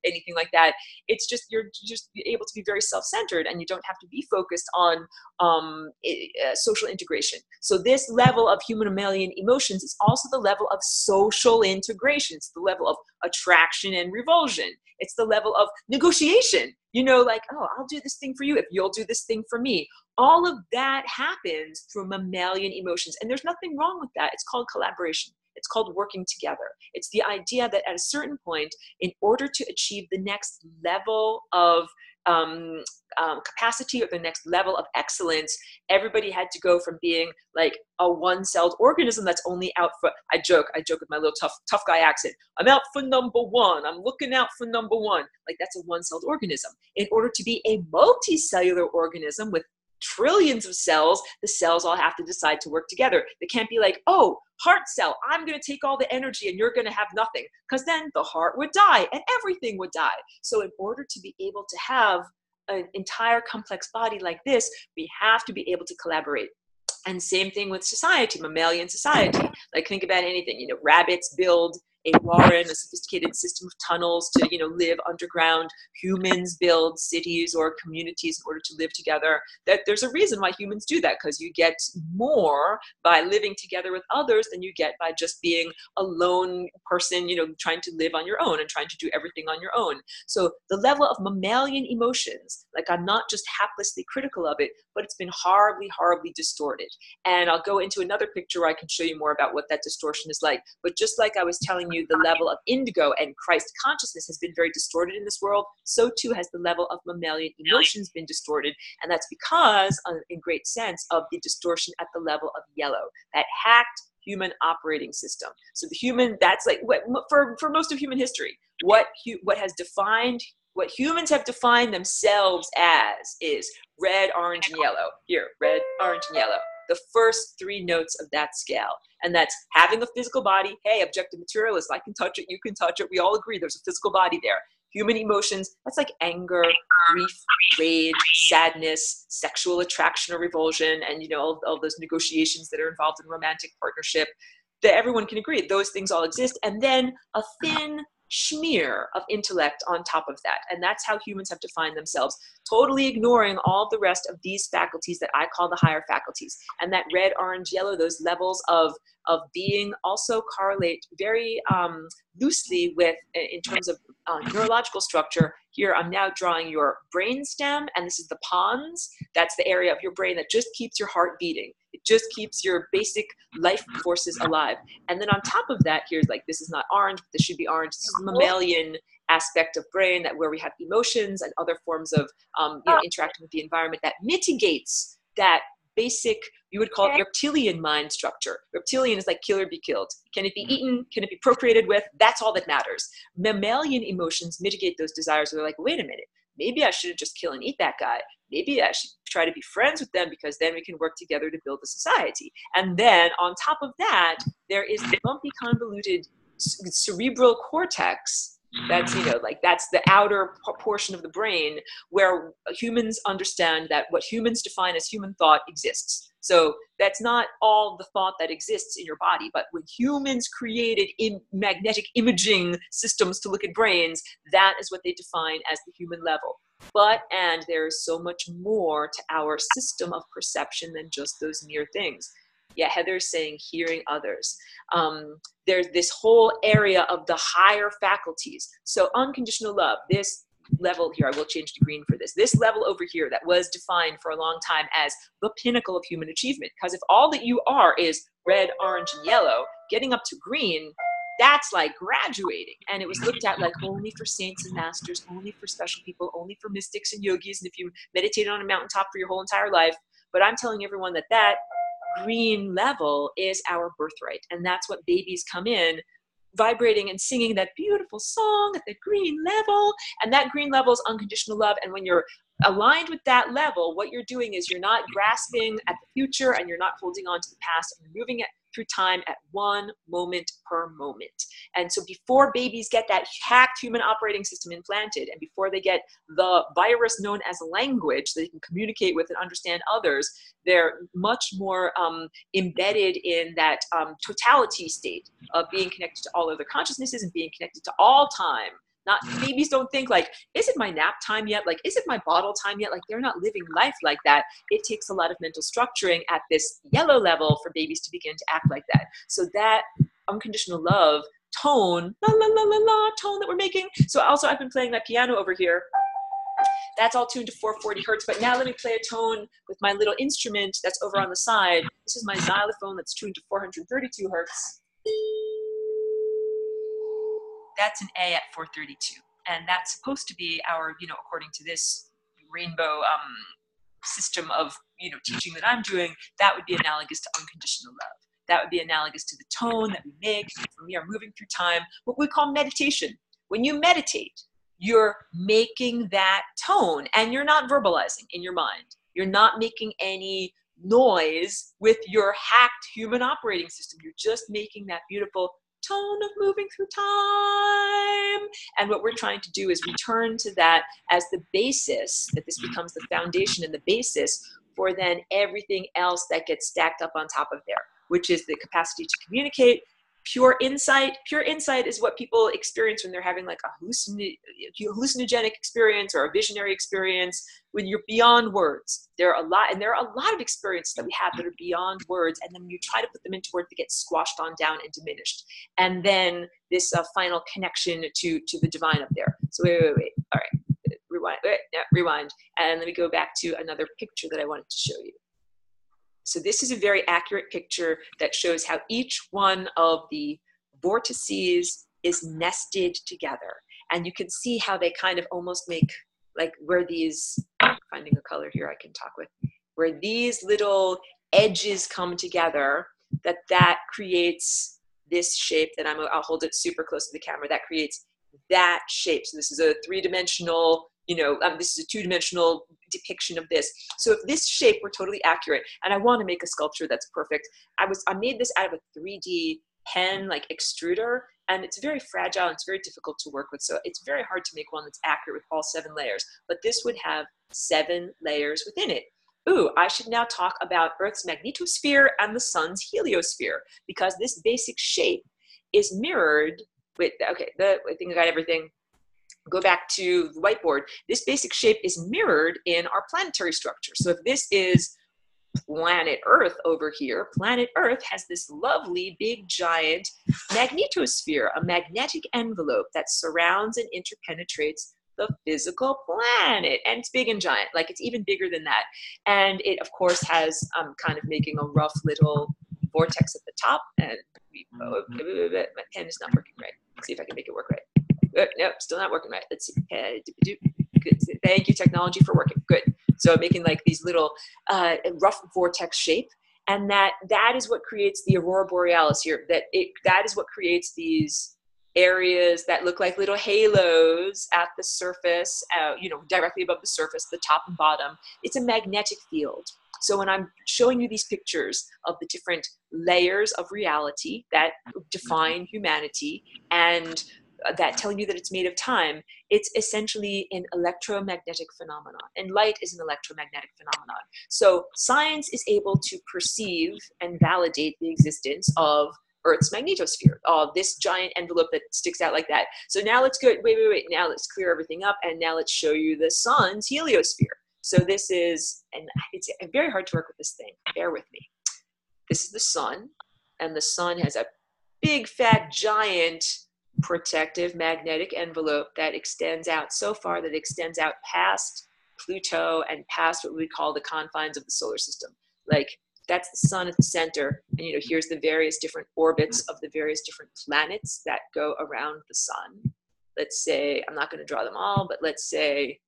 anything like that. It's just, you're just able to be very self-centered, and you don't have to be focused on social integration. So this level of human mammalian emotions is also the level of social integration. It's the level of attraction and revulsion. It's the level of negotiation. Like, oh, I'll do this thing for you if you'll do this thing for me. All of that happens through mammalian emotions. And there's nothing wrong with that. It's called collaboration. It's called working together. It's the idea that at a certain point, in order to achieve the next level of capacity or the next level of excellence, everybody had to go from being like a one-celled organism that's only out for, I joke with my little tough guy accent, I'm out for number 1, I'm looking out for number 1. Like, that's a one-celled organism. In order to be a multicellular organism with trillions of cells, the cells all have to decide to work together. They can't be like, oh, heart cell, I'm going to take all the energy and you're going to have nothing, because then the heart would die and everything would die. So in order to be able to have an entire complex body like this, we have to be able to collaborate. And same thing with society, mammalian society. Like, think about anything, rabbits build a warren, a sophisticated system of tunnels to, live underground. Humans build cities or communities in order to live together. That there's a reason why humans do that, because you get more by living together with others than you get by just being a lone person, trying to live on your own and trying to do everything on your own. So the level of mammalian emotions, like, I'm not just haplessly critical of it, but it's been horribly, horribly distorted. And I'll go into another picture where I can show you more about what that distortion is like. But just like I was telling you, the level of indigo and Christ consciousness has been very distorted in this world, so too has the level of mammalian emotions been distorted. And that's because, in great sense, of the distortion at the level of yellow, that hacked human operating system. So the human, that's like, for most of human history, what humans have defined themselves as is red, orange, and yellow. Here, red, orange, and yellow. The first 3 notes of that scale. And that's having a physical body. Hey, objective materialist, I can touch it, you can touch it. We all agree there's a physical body there. Human emotions, that's like anger, grief, rage, sadness, sexual attraction or revulsion, and all those negotiations that are involved in romantic partnership, that everyone can agree those things all exist. And then a thin smear of intellect on top of that. And that's how humans have defined themselves, totally ignoring all the rest of these faculties that I call the higher faculties. And that red, orange, yellow, those levels of being also correlate very loosely with, in terms of neurological structure. Here, I'm now drawing your brain stem, and this is the pons. That's the area of your brain that just keeps your heart beating. It just keeps your basic life forces alive. And then on top of that, here's like, this is not orange, but this should be orange. This is the mammalian aspect of brain, that where we have emotions and other forms of interacting with the environment that mitigates that basic, you would call it reptilian mind structure. Reptilian is like kill or be killed. Can it be eaten? Can it be procreated with? That's all that matters. Mammalian emotions mitigate those desires. They're like, wait a minute, maybe I shouldn't just kill and eat that guy. Maybe I should try to be friends with them, because then we can work together to build a society. And then on top of that, there is the bumpy, convoluted cerebral cortex. That's, that's the outer portion of the brain where humans understand that what humans define as human thought exists. So that's not all the thought that exists in your body, but when humans created magnetic imaging systems to look at brains, that is what they define as the human level. And there's so much more to our system of perception than just those mere things. Yeah, Heather's saying hearing others. There's this whole area of the higher faculties. So unconditional love, this level here, I will change to green for this. This level over here that was defined for a long time as the pinnacle of human achievement. Because if all that you are is red, orange, and yellow, getting up to green, that's like graduating. And it was looked at like only for saints and masters, only for special people, only for mystics and yogis, and if you meditated on a mountaintop for your whole entire life. But I'm telling everyone that that green level is our birthright. And that's what babies come in vibrating and singing that beautiful song at the green level. And that green level is unconditional love. And when you're aligned with that level, what you're doing is you're not grasping at the future, and you're not holding on to the past, and you're moving it through time at one moment per moment. And so before babies get that hacked human operating system implanted, and before they get the virus known as language that they can communicate with and understand others, they're much more embedded in that totality state of being connected to all other consciousnesses and being connected to all time. Not, babies don't think like, is it my nap time yet? Like, is it my bottle time yet? Like, they're not living life like that. It takes a lot of mental structuring at this yellow level for babies to begin to act like that. So that unconditional love tone, la la la la la tone that we're making. So also I've been playing my piano over here. That's all tuned to 440 hertz. But now let me play a tone with my little instrument that's over on the side. This is my xylophone that's tuned to 432 hertz. That's an A at 432. And that's supposed to be our, according to this rainbow system of, teaching that I'm doing, that would be analogous to unconditional love. That would be analogous to the tone that we make when we are moving through time, what we call meditation. When you meditate, you're making that tone, and you're not verbalizing in your mind. You're not making any noise with your hacked human operating system. You're just making that beautiful tone of moving through time. And what we're trying to do is return to that as the basis, that this becomes the foundation and the basis for then everything else that gets stacked up on top of there, which is the capacity to communicate. Pure insight. Pure insight is what people experience when they're having like a hallucinogenic experience or a visionary experience, when you're beyond words. There are a lot of experiences that we have that are beyond words, and then when you try to put them into words, they get squashed on down and diminished. And then this final connection to the divine up there. So wait. All right, rewind. And let me go back to another picture that I wanted to show you. So this is a very accurate picture that shows how each one of the vortices is nested together. And you can see how they kind of almost make, like where these, finding a color here I can talk with, where these little edges come together, that creates this shape that I'll hold it super close to the camera, that creates that shape. So this is a three-dimensional, this is a two-dimensional depiction of this. So if this shape were totally accurate, and I want to make a sculpture that's perfect, I made this out of a 3D pen, like extruder, and it's very fragile, and it's very difficult to work with. So it's very hard to make one that's accurate with all 7 layers, but this would have 7 layers within it. Ooh, I should now talk about Earth's magnetosphere and the sun's heliosphere, because this basic shape is mirrored wait, okay, I think I got everything. Go back to the whiteboard. This basic shape is mirrored in our planetary structure. So if this is planet Earth over here, planet Earth has this lovely big giant magnetosphere, a magnetic envelope that surrounds and interpenetrates the physical planet. And it's big and giant, like it's even bigger than that. And it, of course, has, kind of making a rough little vortex at the top. And my pen is not working right. Let's see if I can make it work right. Nope, still not working right. Let's see. Good. Thank you, technology, for working. Good. So making like these little rough vortex shape, and that is what creates the aurora borealis here. That is what creates these areas that look like little halos at the surface, you know, directly above the surface, the top and bottom. It's a magnetic field. So when I'm showing you these pictures of the different layers of reality that define humanity and that telling you that it's made of time, it's essentially an electromagnetic phenomenon, and light is an electromagnetic phenomenon. So science is able to perceive and validate the existence of Earth's magnetosphere, this giant envelope that sticks out like that. So now let's go, wait, now let's clear everything up, and now let's show you the sun's heliosphere. So this is, and it's very hard to work with this thing, bear with me. This is the sun, and the sun has a big, fat, giant protective magnetic envelope that extends out so far that it extends out past Pluto and past what we would call the confines of the solar system. Like that's the sun at the center, and you know, here's the various different orbits of the various different planets that go around the sun. Let's say, I'm not going to draw them all, but let's say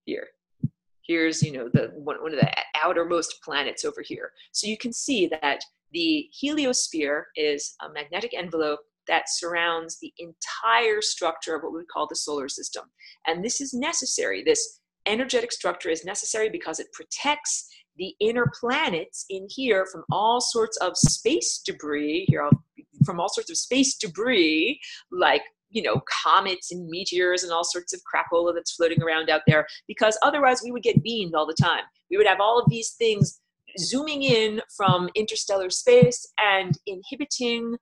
here's, you know, the one of the outermost planets over here. So you can see that the heliosphere is a magnetic envelope that surrounds the entire structure of what we would call the solar system. And this is necessary. This energetic structure is necessary because it protects the inner planets in here from all sorts of space debris, like, you know, comets and meteors and all sorts of crapola that's floating around out there, because otherwise we would get beamed all the time. We would have all of these things zooming in from interstellar space and inhibiting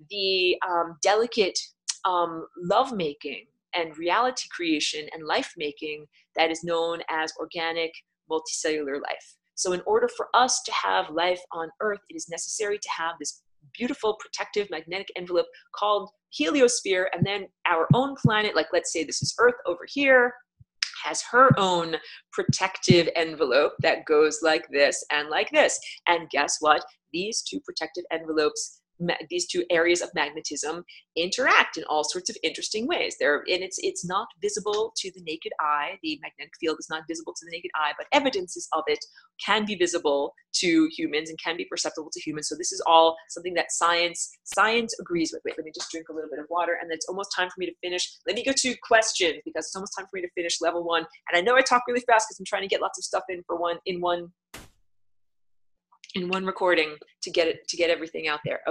the delicate lovemaking and reality creation and life making that is known as organic multicellular life. So in order for us to have life on Earth, it is necessary to have this beautiful protective magnetic envelope called heliosphere, and then our own planet, like let's say this is Earth over here, has her own protective envelope that goes like this and like this. And guess what? These two protective envelopes, these two areas of magnetism interact in all sorts of interesting ways. It's not visible to the naked eye. The magnetic field is not visible to the naked eye, but evidences of it can be visible to humans and can be perceptible to humans. So this is all something that science agrees with. Wait, let me just drink a little bit of water, and it's almost time for me to finish. Let me go to questions because it's almost time for me to finish level 1. And I know I talk really fast because I'm trying to get lots of stuff in one recording to get everything out there.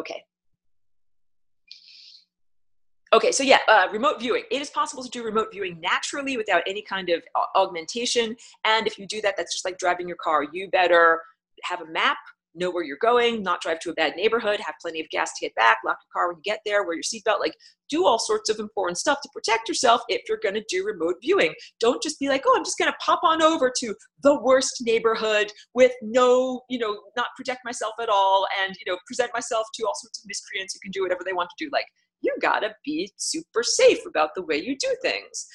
Okay, so yeah, remote viewing. It is possible to do remote viewing naturally without any kind of augmentation. And if you do that, that's just like driving your car. You better have a map, know where you're going, not drive to a bad neighborhood, have plenty of gas to get back, lock your car when you get there, wear your seatbelt, like do all sorts of important stuff to protect yourself if you're gonna do remote viewing. Don't just be like, oh, I'm just gonna pop on over to the worst neighborhood with no, not protect myself at all and, present myself to all sorts of miscreants who can do whatever they want to do. Like, you gotta be super safe about the way you do things.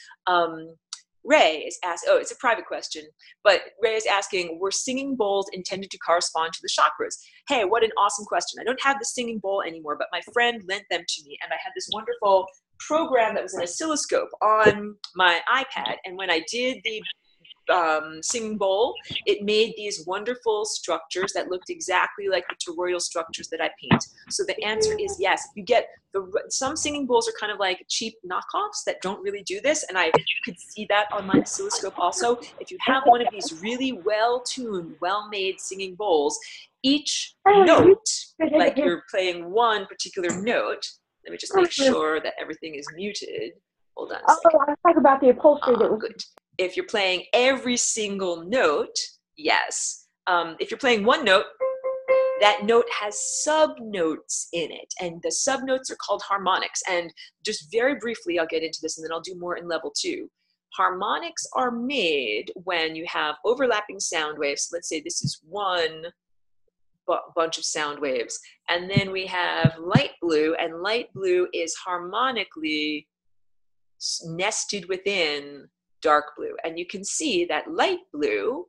Ray is asking, it's a private question, but Ray is asking, were singing bowls intended to correspond to the chakras? Hey, what an awesome question. I don't have the singing bowl anymore, but my friend lent them to me, and I had this wonderful program that was an oscilloscope on my iPad, and when I did the singing bowl, it made these wonderful structures that looked exactly like the toroidal structures that I paint. So the answer is yes. You get some singing bowls are kind of like cheap knockoffs that don't really do this, and I could see that on my oscilloscope also. If you have one of these really well-tuned, well-made singing bowls, each note, like you're playing one particular note, let me just make sure that everything is muted. Hold on a second. I was talking about the upholstery that was good. If you're playing every single note, yes. If you're playing one note, that note has subnotes in it, and the subnotes are called harmonics. And just very briefly, I'll get into this and then I'll do more in level 2. Harmonics are made when you have overlapping sound waves. Let's say this is one bunch of sound waves, and then we have light blue, and light blue is harmonically nested within dark blue. And you can see that light blue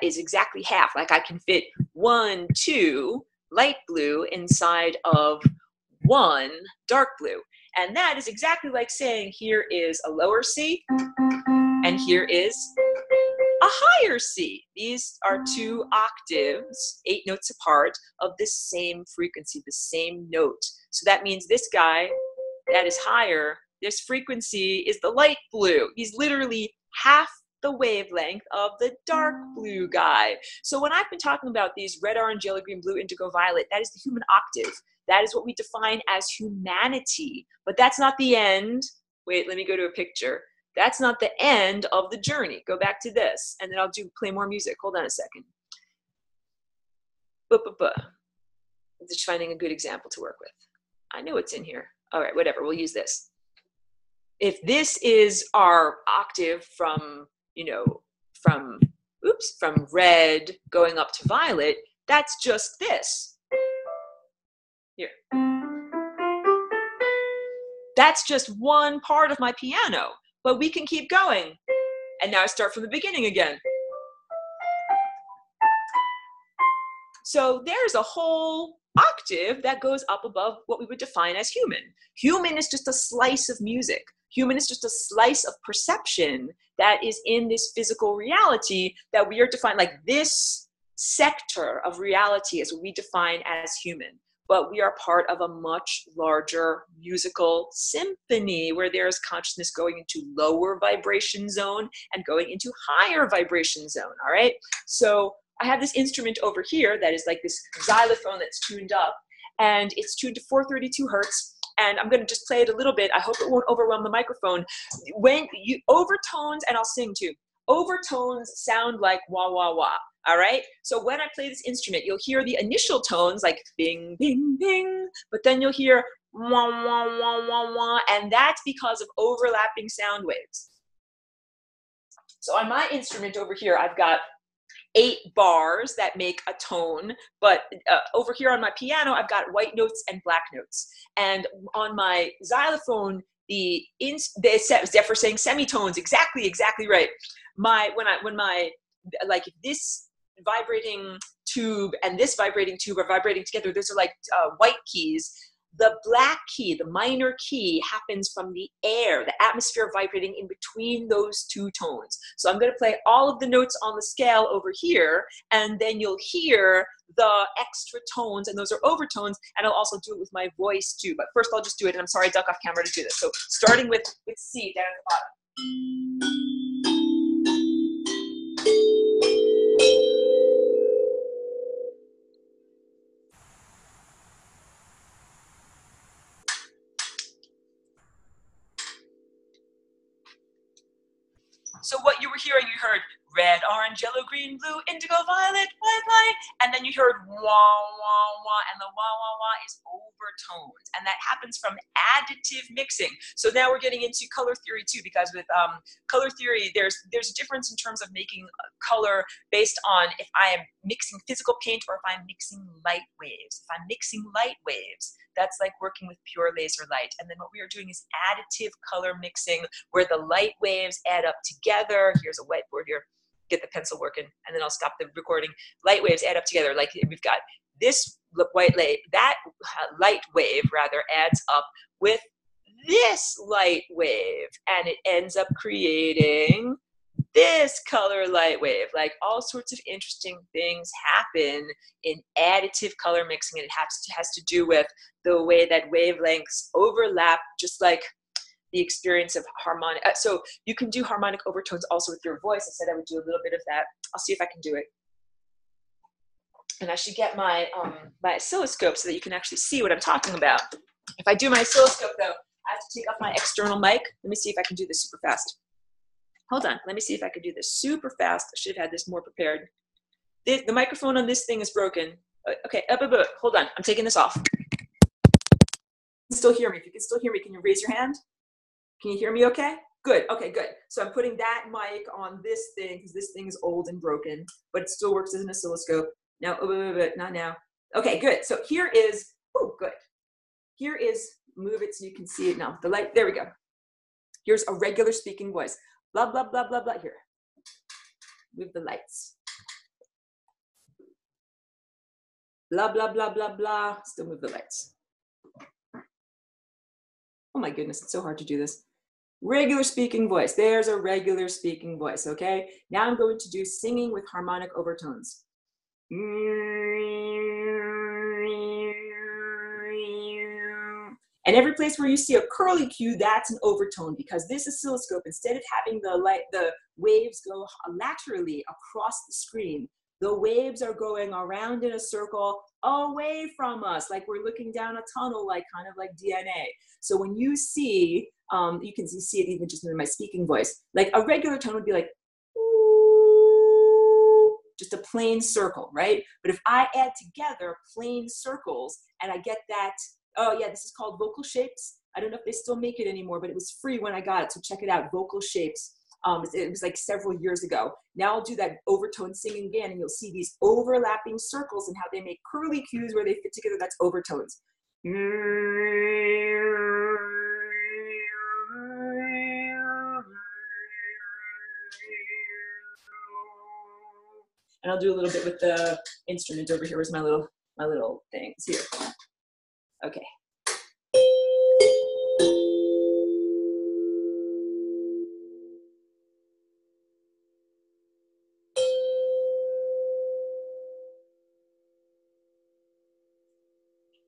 is exactly half. Like I can fit 1, 2 light blue inside of 1 dark blue. And that is exactly like saying here is a lower C and here is a higher C. These are 2 octaves, 8 notes apart, of the same frequency, the same note. So that means this guy that is higher, this frequency is the light blue. He's literally half the wavelength of the dark blue guy. So when I've been talking about these red, orange, yellow, green, blue, indigo, violet, that is the human octave. That is what we define as humanity. But that's not the end. Wait, let me go to a picture. That's not the end of the journey. Go back to this, and then I'll play more music. Hold on a second. Just finding a good example to work with. I know it's in here. All right, whatever, we'll use this. If this is our octave from, from red going up to violet, that's just this. Here. That's just one part of my piano, but we can keep going. And now I start from the beginning again. So there's a whole octave that goes up above what we would define as human. Human is just a slice of music. Human is just a slice of perception that is in this physical reality that we are defined, like this sector of reality is what we define as human. But we are part of a much larger musical symphony where there is consciousness going into lower vibration zone and going into higher vibration zone, all right? So I have this instrument over here that is like this xylophone that's tuned up, and it's tuned to 432 hertz. And I'm going to just play it a little bit. I hope it won't overwhelm the microphone. When you overtones, and I'll sing too, overtones sound like wah, wah, wah. All right. So when I play this instrument, you'll hear the initial tones like bing, bing, bing, but then you'll hear wah, wah, wah, wah, wah. And that's because of overlapping sound waves. So on my instrument over here, I've got 8 bars that make a tone, but over here on my piano, I've got white notes and black notes. And on my xylophone, for saying semitones, exactly right. Like this vibrating tube and this vibrating tube are vibrating together, those are like white keys. The black key, the minor key, happens from the air, the atmosphere vibrating in between those 2 tones. So I'm going to play all of the notes on the scale over here, and then you'll hear the extra tones, and those are overtones, and I'll also do it with my voice too. But first I'll just do it, and I'm sorry I duck off camera to do this. So starting with C down at the bottom. So what you were hearing, you heard red, orange, yellow, green, blue, indigo, violet, white light, and then you heard wah, wah, wah, and the wah, wah, wah is overtones, and that happens from additive mixing. So now we're getting into color theory too, because with color theory, there's a difference in terms of making color based on if I am mixing physical paint or if I'm mixing light waves. If I'm mixing light waves, that's like working with pure laser light. And then what we are doing is additive color mixing, where the light waves add up together. Here's a whiteboard here. Get the pencil working, and then I'll stop the recording. Light waves add up together. Like we've got this white light, that light wave rather adds up with this light wave, and it ends up creating this color light wave. Like all sorts of interesting things happen in additive color mixing, and it has to do with the way that wavelengths overlap, just like the experience of harmonic. So you can do harmonic overtones also with your voice. I said I would do a little bit of that. I'll see if I can do it. And I should get my my oscilloscope so that you can actually see what I'm talking about. If I do my oscilloscope though, I have to take off my external mic. Let me see if I can do this super fast. Hold on, let me see if I can do this super fast. I should have had this more prepared. The microphone on this thing is broken. Okay, hold on. I'm taking this off. Still hear me? If you can still hear me, can you raise your hand? Can you hear me okay? Good, okay, good. So I'm putting that mic on this thing because this thing is old and broken, but it still works as an oscilloscope. Now, not now. Okay, good. So here is, oh, good. Here is, move it so you can see it now. The light, there we go. Here's a regular speaking voice. Blah, blah, blah, blah, blah. Here, move the lights. Blah, blah, blah, blah, blah. Still move the lights. Oh my goodness, it's so hard to do this. Regular speaking voice. There's a regular speaking voice, okay? Now I'm going to do singing with harmonic overtones. And every place where you see a curly Q, that's an overtone, because this oscilloscope, instead of having the waves go laterally across the screen, the waves are going around in a circle away from us, like we're looking down a tunnel, like kind of like DNA. So when you see, you can see it even just in my speaking voice, like a regular tone would be like, ooh, just a plain circle, right? But if I add together plain circles and I get that, oh yeah, this is called vocal shapes. I don't know if they still make it anymore, but it was free when I got it, so check it out, vocal shapes. It was like several years ago. Now I'll do that overtone singing again, and you'll see these overlapping circles and how they make curly cues where they fit together. That's overtones. And I'll do a little bit with the instrument over here. Where's my little things here? Okay.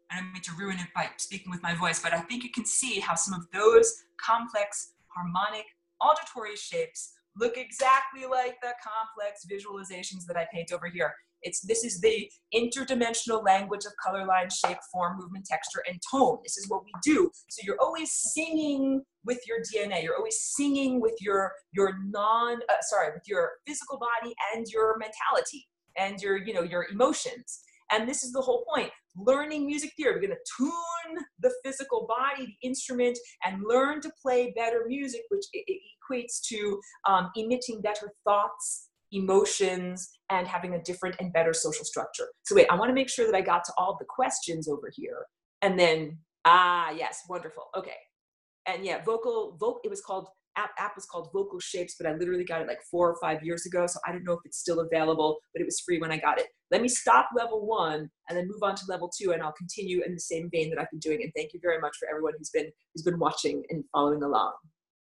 I don't mean to ruin it by speaking with my voice, but I think you can see how some of those complex harmonic auditory shapes look exactly like the complex visualizations that I paint over here. This is the interdimensional language of color, line, shape, form, movement, texture, and tone. This is what we do. So you're always singing with your DNA. You're always singing with your physical body and your mentality and your emotions. And this is the whole point. Learning music theory, we're going to tune the physical body, the instrument, and learn to play better music, which equates to emitting better thoughts, emotions, and having a different and better social structure. So wait, I want to make sure that I got to all the questions over here. And then, yes, wonderful. Okay. And yeah, it was called, app was called Vocal Shapes, but I literally got it like 4 or 5 years ago. So I don't know if it's still available, but it was free when I got it. Let me stop level 1 and then move on to level 2, and I'll continue in the same vein that I've been doing. And thank you very much for everyone who's been watching and following along.